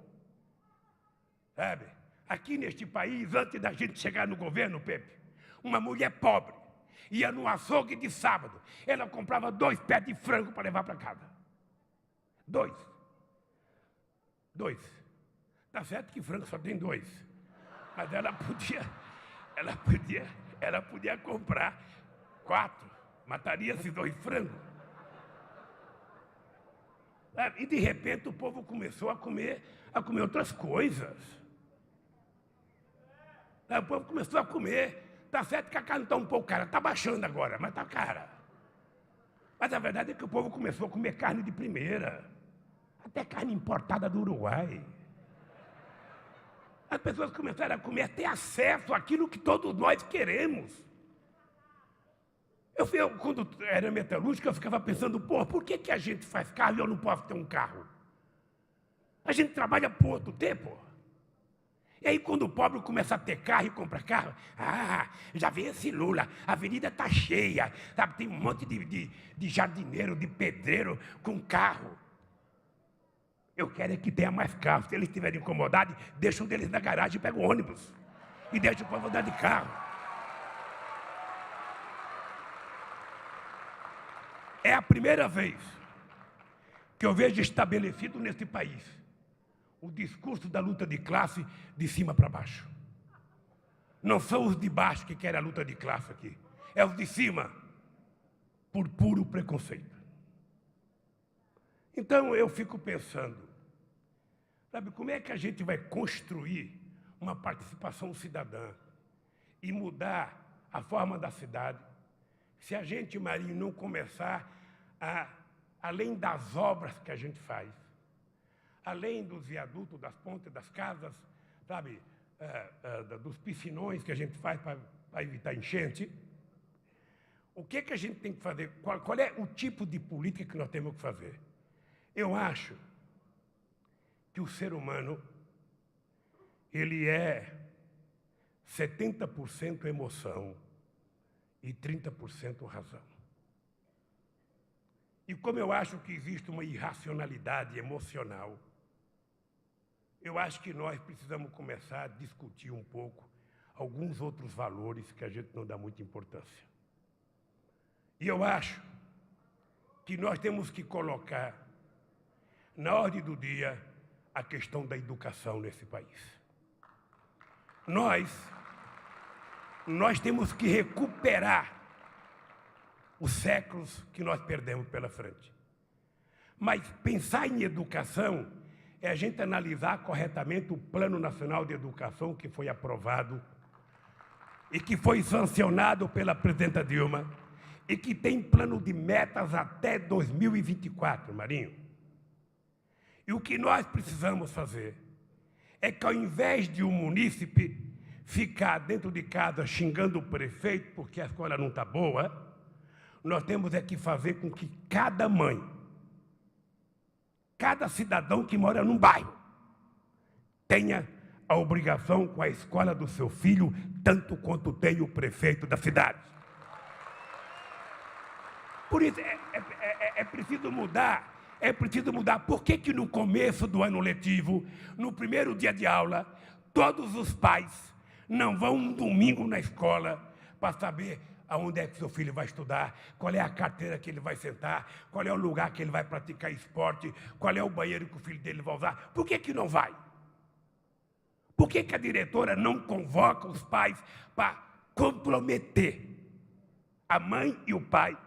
Sabe? Aqui neste país, antes da gente chegar no governo, Pepe, uma mulher pobre ia no açougue de sábado, ela comprava 2 pés de frango para levar para casa. 2. Tá certo que frango só tem 2, mas ela podia comprar 4, mataria esses 2 frangos. E de repente o povo começou a comer outras coisas. O povo começou a comer. Tá certo que a carne está um pouco cara, está baixando agora, mas está cara. Mas a verdade é que o povo começou a comer carne de primeira. Até carne importada do Uruguai. As pessoas começaram a comer, a ter acesso àquilo que todos nós queremos. Eu quando era metalúrgico, eu ficava pensando, por que a gente faz carro e eu não posso ter um carro? A gente trabalha por outro tempo. E aí, quando o pobre começa a ter carro e compra carro, já vem esse Lula, a avenida está cheia, sabe? Tem um monte de jardineiro, de pedreiro com carro. Eu quero é que tenha mais carro. Se eles estiverem incomodados, deixa um deles na garagem e pega o ônibus. E deixa o povo andar de carro. É a primeira vez que eu vejo estabelecido nesse país o discurso da luta de classe de cima para baixo. Não são os de baixo que querem a luta de classe aqui. É os de cima, por puro preconceito. Então eu fico pensando, sabe, como é que a gente vai construir uma participação cidadã e mudar a forma da cidade se a gente, Marinho, não começar além das obras que a gente faz, além dos viadutos, das pontes, das casas, sabe, dos piscinões que a gente faz para evitar enchente, o que a gente tem que fazer? Qual é o tipo de política que nós temos que fazer? Eu acho que o ser humano, ele é 70% emoção e 30% razão. E como eu acho que existe uma irracionalidade emocional, eu acho que nós precisamos começar a discutir um pouco alguns outros valores que a gente não dá muita importância. E eu acho que nós temos que colocar na ordem do dia a questão da educação nesse país. Nós nós temos que recuperar os séculos que nós perdemos pela frente. Mas pensar em educação é a gente analisar corretamente o Plano Nacional de Educação que foi aprovado e que foi sancionado pela presidenta Dilma e que tem plano de metas até 2024, Marinho. E o que nós precisamos fazer é que, ao invés de um munícipe ficar dentro de casa xingando o prefeito porque a escola não está boa, nós temos é que fazer com que cada mãe, cada cidadão que mora num bairro, tenha a obrigação com a escola do seu filho, tanto quanto tem o prefeito da cidade. Por isso, é preciso mudar. É preciso mudar. Por que no começo do ano letivo, no primeiro dia de aula, todos os pais não vão um domingo na escola para saber aonde é que seu filho vai estudar, qual é a carteira que ele vai sentar, qual é o lugar que ele vai praticar esporte, qual é o banheiro que o filho dele vai usar? Por que não vai? Por que a diretora não convoca os pais para comprometer a mãe e o pai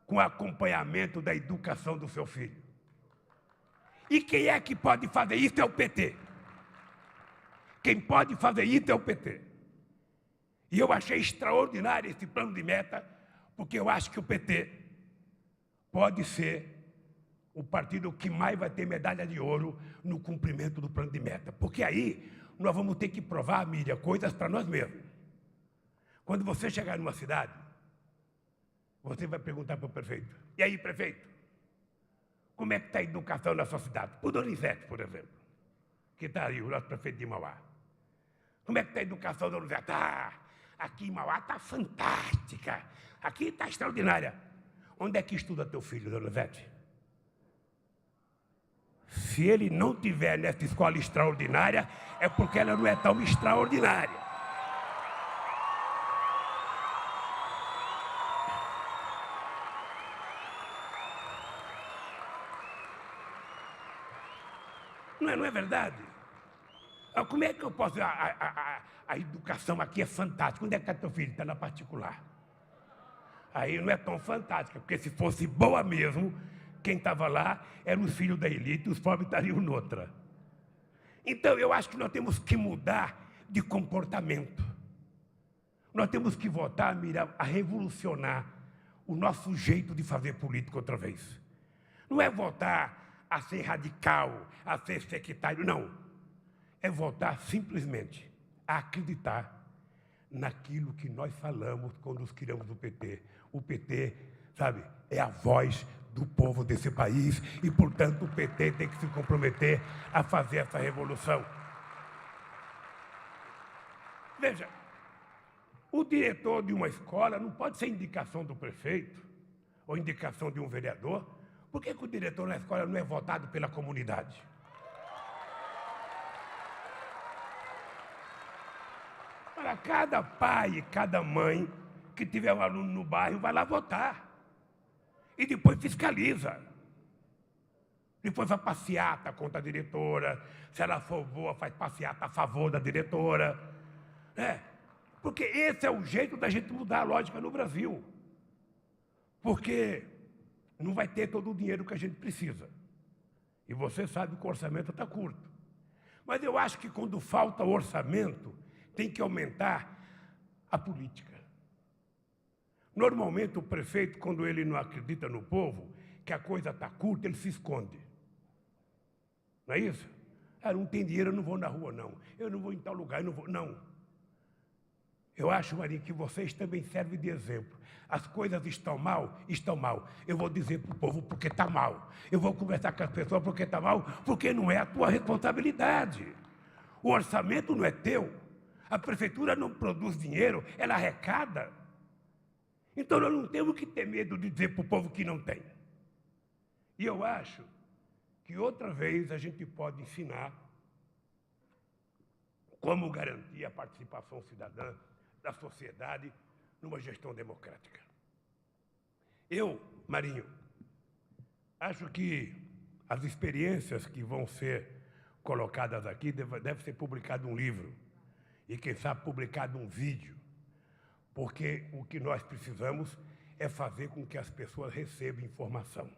com o acompanhamento da educação do seu filho? E quem é que pode fazer isso é o PT. Quem pode fazer isso é o PT. E eu achei extraordinário esse plano de meta, porque eu acho que o PT pode ser o partido que mais vai ter medalha de ouro no cumprimento do plano de meta. Porque aí nós vamos ter que provar, Miriam, coisas para nós mesmos. Quando você chegar numa cidade, você vai perguntar para o prefeito: e aí, prefeito, como é que está a educação na sua cidade? Por Donizete, por exemplo, que está aí, o nosso prefeito de Mauá. Como é que está a educação da Donizete? Aqui em Mauá está fantástica, aqui está extraordinária. Onde é que estuda teu filho, Donizete? Se ele não tiver nessa escola extraordinária, é porque ela não é tão extraordinária. Não é verdade? Como é que eu posso... A educação aqui é fantástica. Onde é que está teu filho? Está na particular. Aí não é tão fantástica, porque se fosse boa mesmo, quem estava lá eram os filhos da elite, os pobres estariam noutra. Então, eu acho que nós temos que mudar de comportamento. Nós temos que voltar, Miriam, a revolucionar o nosso jeito de fazer política outra vez. Não é voltar a ser radical, a ser sectário, não. É voltar simplesmente a acreditar naquilo que nós falamos quando nos criamos o PT. O PT, sabe, é a voz do povo desse país e, portanto, o PT tem que se comprometer a fazer essa revolução. Veja, o diretor de uma escola não pode ser indicação do prefeito ou indicação de um vereador. Por que o diretor na escola não é votado pela comunidade? Para cada pai e cada mãe que tiver um aluno no bairro, vai lá votar. E depois fiscaliza. Depois faz passeata contra a diretora. Se ela for boa, faz passeata a favor da diretora. Porque esse é o jeito da gente mudar a lógica no Brasil. Porque não vai ter todo o dinheiro que a gente precisa. E você sabe que o orçamento está curto. Mas eu acho que quando falta orçamento, tem que aumentar a política. Normalmente o prefeito, quando ele não acredita no povo, que a coisa está curta, ele se esconde. Não é isso? Não tem dinheiro, eu não vou na rua, não. Eu não vou em tal lugar, eu não vou. Não. Eu acho, Maria, que vocês também servem de exemplo. As coisas estão mal? Estão mal. Eu vou dizer para o povo porque está mal. Eu vou conversar com as pessoas porque está mal, porque não é a tua responsabilidade. O orçamento não é teu. A prefeitura não produz dinheiro, ela arrecada. Então nós não temos que ter medo de dizer para o povo que não tem. E eu acho que outra vez a gente pode ensinar como garantir a participação cidadã da sociedade numa gestão democrática. Eu, Marinho, acho que as experiências que vão ser colocadas aqui deve ser publicado um livro e, quem sabe, publicado um vídeo porque o que nós precisamos é fazer com que as pessoas recebam informação.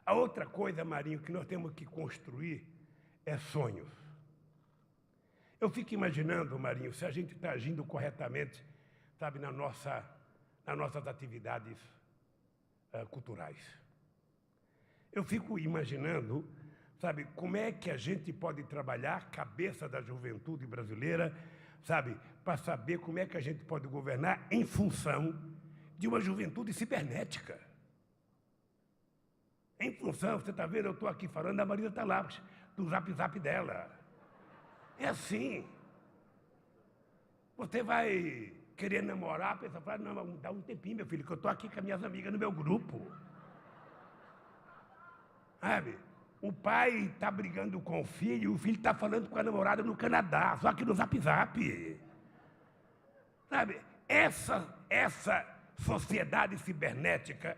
A outra coisa, Marinho, que nós temos que construir é sonhos. Eu fico imaginando, Marinho, se a gente está agindo corretamente, sabe, nas nossas atividades culturais. Eu fico imaginando, sabe, como é que a gente pode trabalhar a cabeça da juventude brasileira, sabe, para saber como é que a gente pode governar em função de uma juventude cibernética. Em função, você está vendo, eu estou aqui falando, a Marisa está lá, do zap dela. É assim. Você vai querer namorar, a pessoa fala, não, dá um tempinho, meu filho, que eu estou aqui com as minhas amigas no meu grupo. Sabe? O pai está brigando com o filho está falando com a namorada no Canadá, só que no zap. Sabe? Essa sociedade cibernética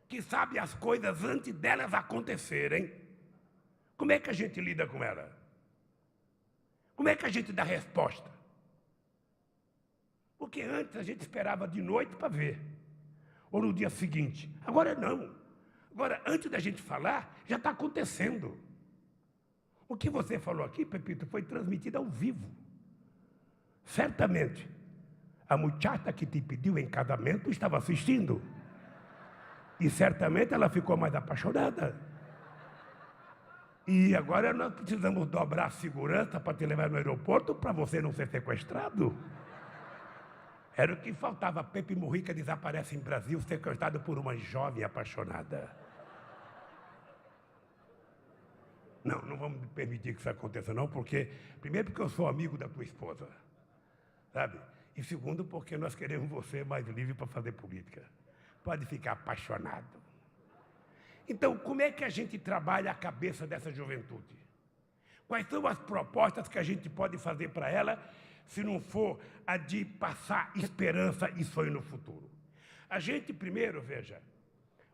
que sabe as coisas antes delas acontecerem, como é que a gente lida com ela? Como é que a gente dá resposta? Porque antes a gente esperava de noite para ver, ou no dia seguinte. Agora não. Agora, antes da gente falar, já está acontecendo. O que você falou aqui, Pepito, foi transmitido ao vivo. Certamente, a muchacha que te pediu em casamento estava assistindo. E certamente ela ficou mais apaixonada. E agora nós precisamos dobrar a segurança para te levar no aeroporto para você não ser sequestrado. Era o que faltava. Pepe Mujica desaparece em Brasil, sequestrado por uma jovem apaixonada. Não vamos permitir que isso aconteça, não, porque, primeiro, porque eu sou amigo da tua esposa, sabe? E segundo, porque nós queremos você mais livre para fazer política. Pode ficar apaixonado. Então, como é que a gente trabalha a cabeça dessa juventude? Quais são as propostas que a gente pode fazer para ela, se não for a de passar esperança e sonho no futuro? A gente, primeiro, veja,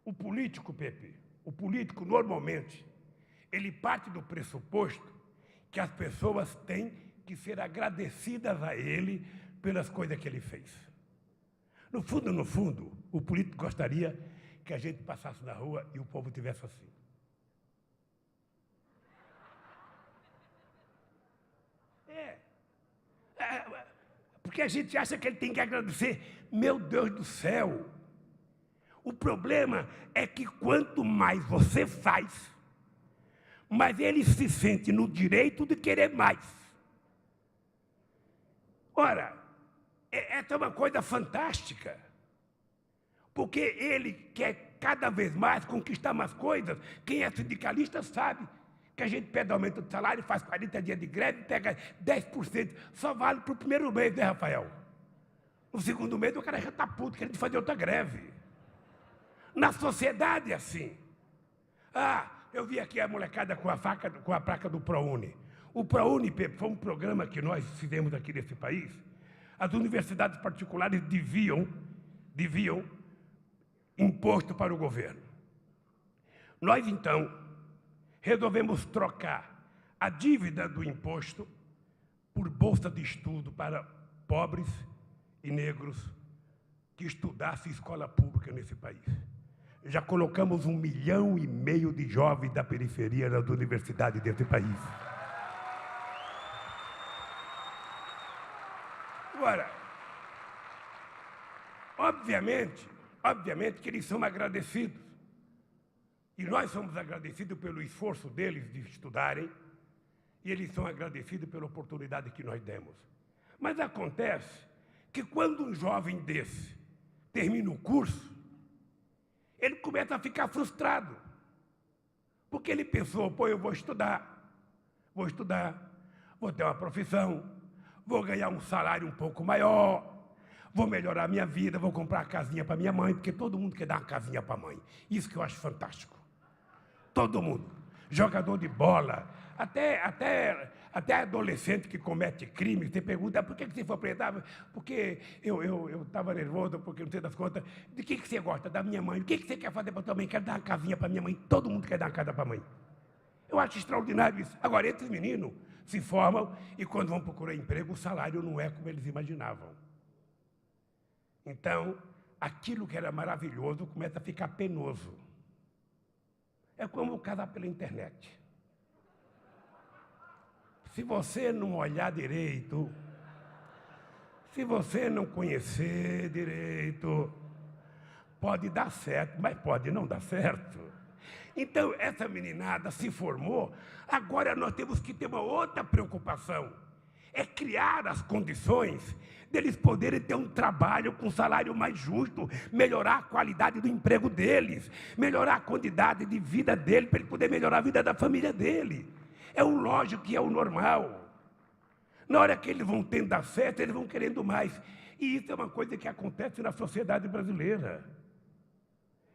o político, Pepe, o político, normalmente, ele parte do pressuposto que as pessoas têm que ser agradecidas a ele pelas coisas que ele fez. No fundo, o político gostaria que a gente passasse na rua e o povo tivesse assim. Porque a gente acha que ele tem que agradecer. Meu Deus do céu! O problema é que quanto mais você faz, mais ele se sente no direito de querer mais. Ora, essa é uma coisa fantástica, porque ele quer cada vez mais conquistar mais coisas. Quem é sindicalista sabe que a gente pede aumento de salário, faz 40 dias de greve, pega 10%, só vale para o primeiro mês, né, Rafael? No segundo mês o cara já está puto, querendo fazer outra greve. Na sociedade é assim. Eu vi aqui a molecada com a placa do ProUni. O ProUni, Pepe, foi um programa que nós fizemos aqui nesse país. As universidades particulares deviam imposto para o governo. Nós, então, resolvemos trocar a dívida do imposto por bolsa de estudo para pobres e negros que estudassem escola pública nesse país. Já colocamos 1,5 milhão de jovens da periferia nas universidades desse país. Agora, obviamente que eles são agradecidos. E nós somos agradecidos pelo esforço deles de estudarem, e eles são agradecidos pela oportunidade que nós demos. Mas acontece que quando um jovem desse termina o curso, ele começa a ficar frustrado. Porque ele pensou, eu vou estudar, vou ter uma profissão, vou ganhar um salário um pouco maior, vou melhorar a minha vida, vou comprar uma casinha para minha mãe, porque todo mundo quer dar uma casinha para a mãe. Isso que eu acho fantástico. Todo mundo. Jogador de bola, até adolescente que comete crime, você pergunta, por que você foi preso? Porque eu estava nervoso, porque não sei das contas. De que você gosta? Da minha mãe. O que você quer fazer para tua mãe? Quero dar uma casinha para minha mãe. Todo mundo quer dar uma casa para a mãe. Eu acho extraordinário isso. Agora, esses meninos se formam e quando vão procurar emprego, o salário não é como eles imaginavam. Então, aquilo que era maravilhoso começa a ficar penoso. É como casar pela internet. Se você não olhar direito, se você não conhecer direito, pode dar certo, mas pode não dar certo. Então, essa meninada se formou, agora nós temos que ter uma outra preocupação. É criar as condições deles poderem ter um trabalho com salário mais justo, melhorar a qualidade do emprego deles, melhorar a quantidade de vida dele, para ele poder melhorar a vida da família dele. É o lógico que é o normal. Na hora que eles vão tendo acesso, eles vão querendo mais. E isso é uma coisa que acontece na sociedade brasileira.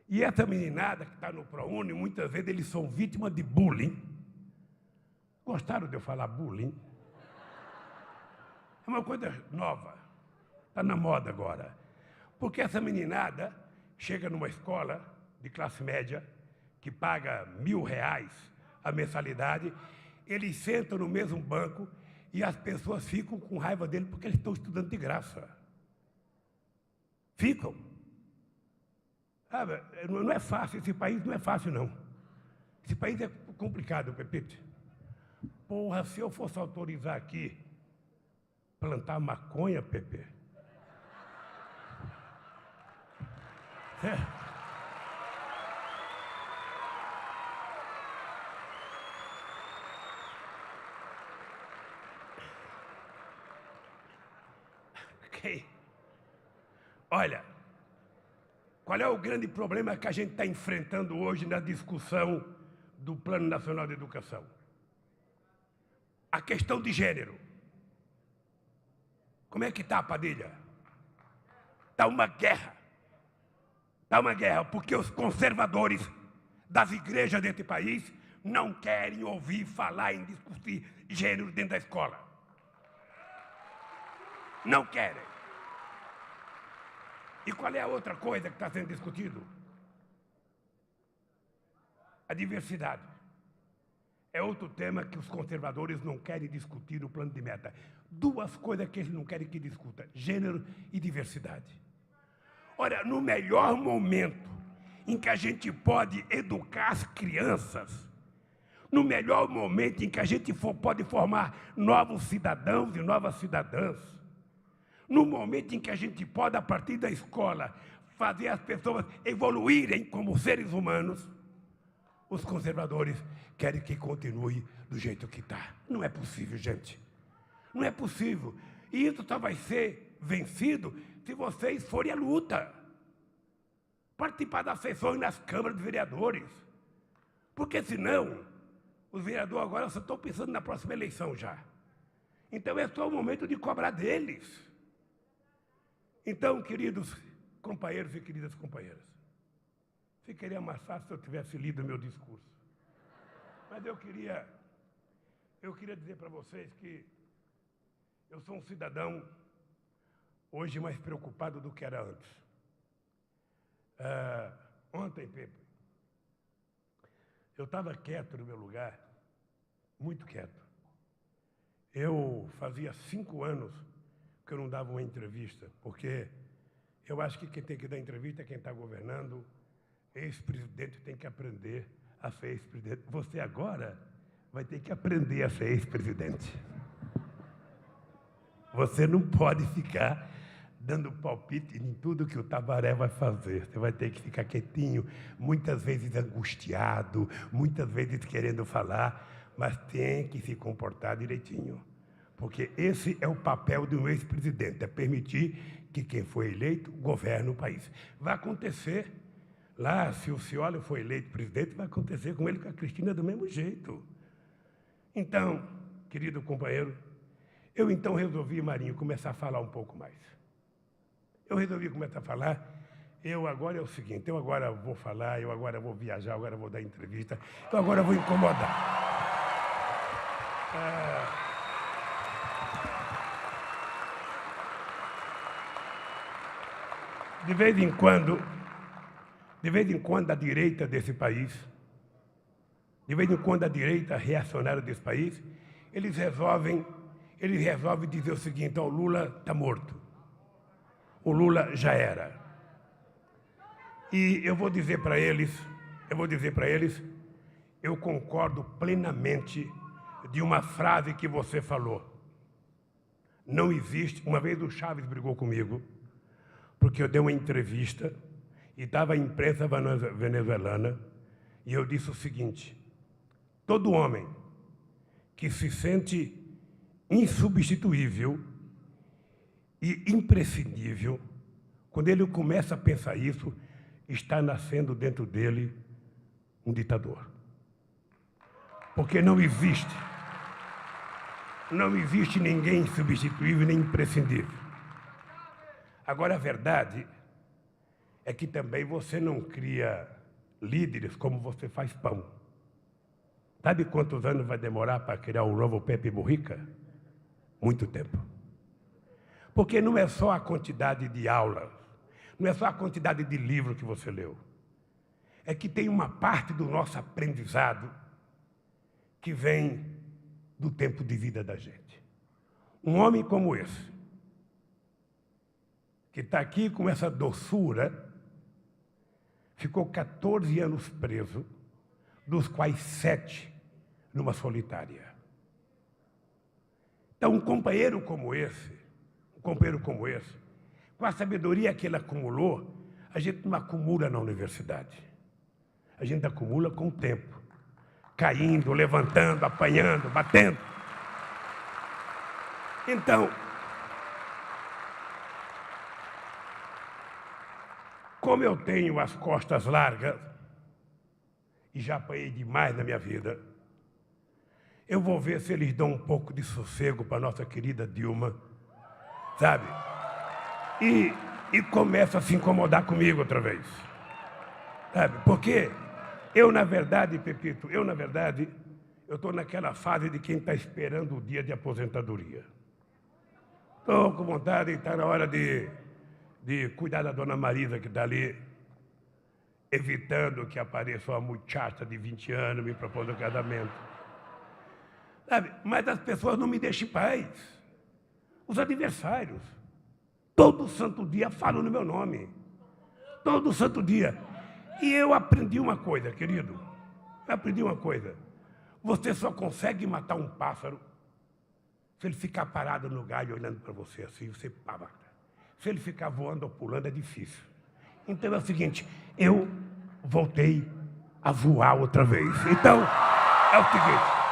E essa meninada que está no ProUni, muitas vezes eles são vítimas de bullying. Gostaram de eu falar bullying? É uma coisa nova. Está na moda agora. Porque essa meninada chega numa escola de classe média, que paga R$1.000 a mensalidade, eles sentam no mesmo banco e as pessoas ficam com raiva dele porque eles estão estudando de graça. Ficam. Não é fácil, esse país não é fácil, não. Esse país é complicado, Pepite. Porra, se eu fosse autorizar aqui plantar maconha, Pepe. É. Ok. Olha, qual é o grande problema que a gente está enfrentando hoje na discussão do Plano Nacional de Educação? A questão de gênero. Como é que está, Padilha? Está uma guerra. Está uma guerra, porque os conservadores das igrejas desse país não querem ouvir falar em discutir gênero dentro da escola. Não querem. E qual é a outra coisa que está sendo discutido? A diversidade. É outro tema que os conservadores não querem discutir no plano de meta. Duas coisas que eles não querem que discuta: gênero e diversidade. Olha, no melhor momento em que a gente pode educar as crianças, no melhor momento em que a gente pode formar novos cidadãos e novas cidadãs, no momento em que a gente pode, a partir da escola, fazer as pessoas evoluírem como seres humanos, os conservadores querem que continue do jeito que está. Não é possível, gente. Não é possível. E isso só vai ser vencido se vocês forem à luta. Participar das sessões nas câmaras de vereadores. Porque senão, os vereadores agora só estão pensando na próxima eleição já. Então é só o momento de cobrar deles. Então, queridos companheiros e queridas companheiras, ficaria mais fácil se eu tivesse lido o meu discurso. Mas eu queria dizer para vocês que eu sou um cidadão hoje mais preocupado do que era antes. Ontem, Pepe, eu estava quieto no meu lugar, muito quieto. Eu fazia 5 anos que eu não dava uma entrevista, porque eu acho que quem tem que dar entrevista é quem está governando. Ex-presidente tem que aprender a ser ex-presidente. Você agora vai ter que aprender a ser ex-presidente. Você não pode ficar dando palpite em tudo que o Tabaré vai fazer. Você vai ter que ficar quietinho, muitas vezes angustiado, muitas vezes querendo falar, mas tem que se comportar direitinho. Porque esse é o papel de um ex-presidente, é permitir que quem foi eleito governe o país. Vai acontecer lá, se o Scioli for eleito presidente, vai acontecer com ele, com a Cristina, do mesmo jeito. Então, querido companheiro, eu então resolvi, Marinho, começar a falar um pouco mais. Eu resolvi começar a falar. Agora é o seguinte, eu agora vou falar, eu agora vou viajar, agora vou dar entrevista, eu agora vou incomodar. De vez em quando, a direita desse país, de vez em quando a direita reacionária desse país, eles resolvem dizer o seguinte: ó, o Lula está morto. o Lula já era. E eu vou dizer para eles, eu concordo plenamente de uma frase que você falou. Não existe, uma vez o Chaves brigou comigo, porque eu dei uma entrevista e estava a imprensa venezuelana, e eu disse o seguinte: todo homem que se sente insubstituível e imprescindível, quando ele começa a pensar isso, está nascendo dentro dele um ditador. Porque não existe ninguém insubstituível nem imprescindível. Agora, a verdade é que também você não cria líderes como você faz pão. Sabe quantos anos vai demorar para criar o novo Pepe Mujica? Muito tempo. Porque não é só a quantidade de aulas, não é só a quantidade de livros que você leu. É que tem uma parte do nosso aprendizado que vem do tempo de vida da gente. Um homem como esse, que está aqui com essa doçura, ficou 14 anos preso, dos quais 7 numa solitária. Então, um companheiro como esse, com a sabedoria que ele acumulou, a gente não acumula na universidade. A gente acumula com o tempo, caindo, levantando, apanhando, batendo. Então, como eu tenho as costas largas, e já apanhei demais na minha vida, eu vou ver se eles dão um pouco de sossego para a nossa querida Dilma, sabe? E começa a se incomodar comigo outra vez, sabe? Porque eu, na verdade, Pepito, eu estou naquela fase de quem está esperando o dia de aposentadoria. Estou com vontade de estar na hora de cuidar da dona Marisa, que está ali, evitando que apareça uma muchacha de 20 anos me propondo casamento. Sabe? Mas as pessoas não me deixam em paz. Os adversários, todo santo dia falam no meu nome. Todo santo dia. E eu aprendi uma coisa, querido. Eu aprendi uma coisa. Você só consegue matar um pássaro se ele ficar parado no galho olhando para você assim, você mata. Se ele ficar voando ou pulando, é difícil. Então é o seguinte, eu voltei a voar outra vez. Então, é o seguinte.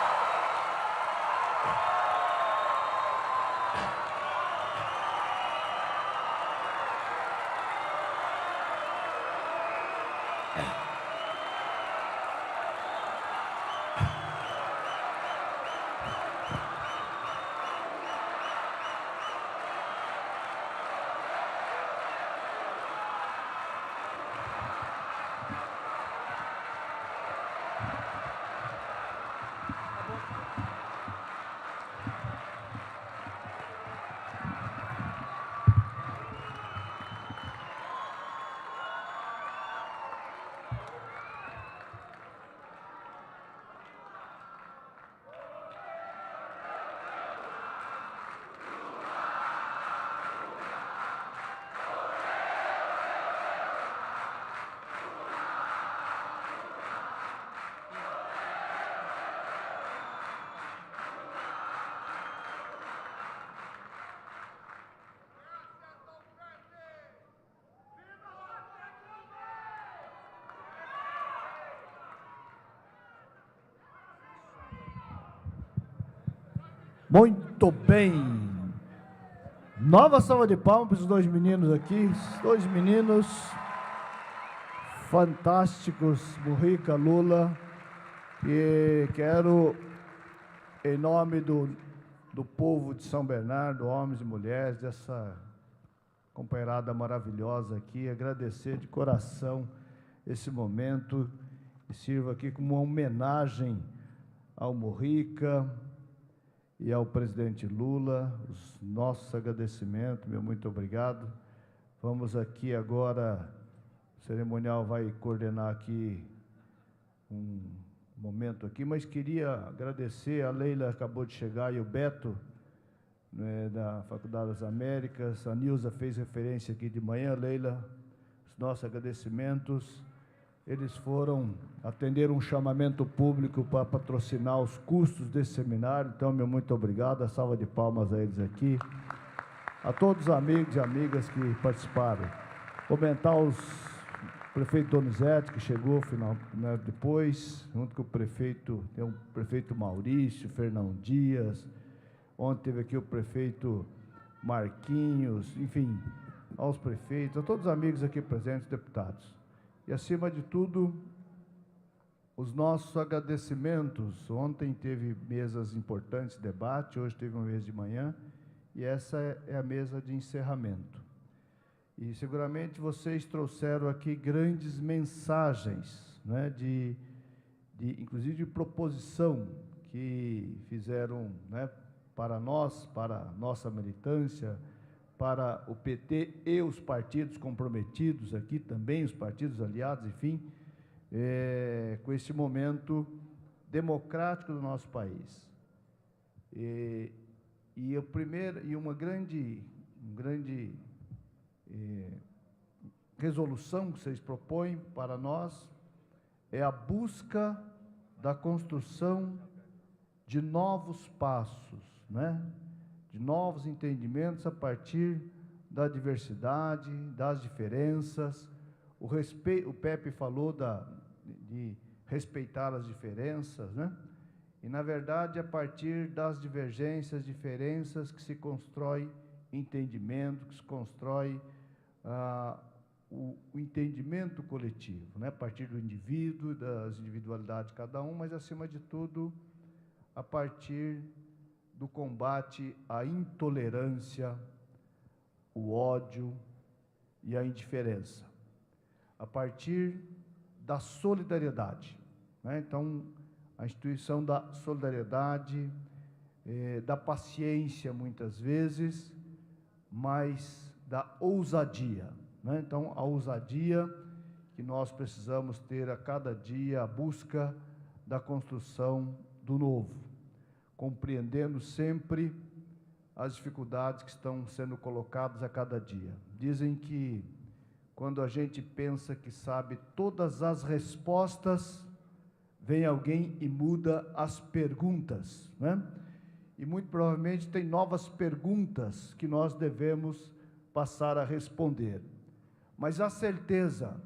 Muito bem. Nova salva de palmas para os dois meninos aqui. Dois meninos fantásticos, Mujica, Lula. E quero, em nome do povo de São Bernardo, homens e mulheres, dessa companheirada maravilhosa aqui, agradecer de coração esse momento e sirva aqui como uma homenagem ao Mujica e ao presidente Lula, os nossos agradecimentos, meu muito obrigado. Vamos aqui agora, o cerimonial vai coordenar aqui um momento aqui, mas queria agradecer, a Leila acabou de chegar e o Beto, né, da Faculdade das Américas. A Nilza fez referência aqui de manhã, Leila, os nossos agradecimentos. Eles foram atender um chamamento público para patrocinar os custos desse seminário, então, meu muito obrigado, a salva de palmas a eles aqui. A todos os amigos e amigas que participaram. Comentar o prefeito Donizete, que chegou final, né, depois, junto com o prefeito, tem o prefeito Maurício, Fernão Dias, ontem teve aqui o prefeito Marquinhos, enfim, aos prefeitos, a todos os amigos aqui presentes, deputados. E, acima de tudo, os nossos agradecimentos. Ontem teve mesas importantes, debate, hoje teve uma mesa de manhã, e essa é a mesa de encerramento. E seguramente vocês trouxeram aqui grandes mensagens, né, inclusive de proposição, que fizeram, né, para nós, para a nossa militância, para o PT e os partidos comprometidos aqui também, os partidos aliados, enfim, com esse momento democrático do nosso país. E uma grande resolução que vocês propõem para nós é a busca da construção de novos passos, né? De novos entendimentos a partir da diversidade, das diferenças. O Pepe falou de respeitar as diferenças, né? E, na verdade, a partir das divergências, diferenças, que se constrói entendimento, que se constrói o entendimento coletivo, né? A partir do indivíduo, das individualidades de cada um, mas, acima de tudo, a partir do combate à intolerância, o ódio e a indiferença, a partir da solidariedade, né? Então, a instituição da solidariedade, da paciência, muitas vezes, mas da ousadia, né? Então, a ousadia que nós precisamos ter a cada dia, a busca da construção do novo, compreendendo sempre as dificuldades que estão sendo colocadas a cada dia. Dizem que quando a gente pensa que sabe todas as respostas, vem alguém e muda as perguntas, né? E muito provavelmente tem novas perguntas que nós devemos passar a responder. Mas a certeza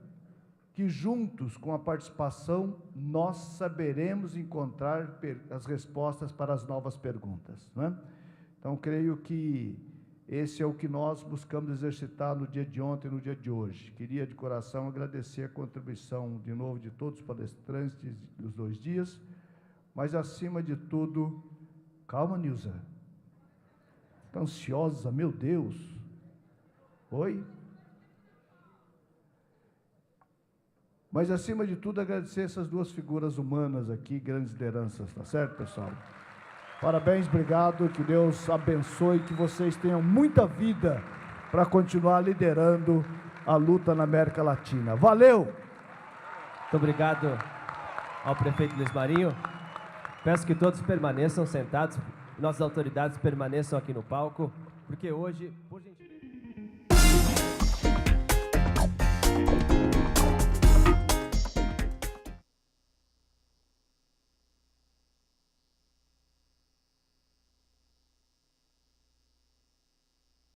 que juntos, com a participação, nós saberemos encontrar as respostas para as novas perguntas, né? Então, creio que esse é o que nós buscamos exercitar no dia de ontem e no dia de hoje. Queria, de coração, agradecer a contribuição, de novo, de todos os palestrantes dos 2 dias, mas, acima de tudo, calma, Nilza, está ansiosa, meu Deus. Oi? Mas, acima de tudo, agradecer essas 2 figuras humanas aqui, grandes lideranças, tá certo, pessoal? Parabéns, obrigado, que Deus abençoe, que vocês tenham muita vida para continuar liderando a luta na América Latina. Valeu! Muito obrigado ao prefeito Luiz Marinho. Peço que todos permaneçam sentados, nossas autoridades permaneçam aqui no palco, porque hoje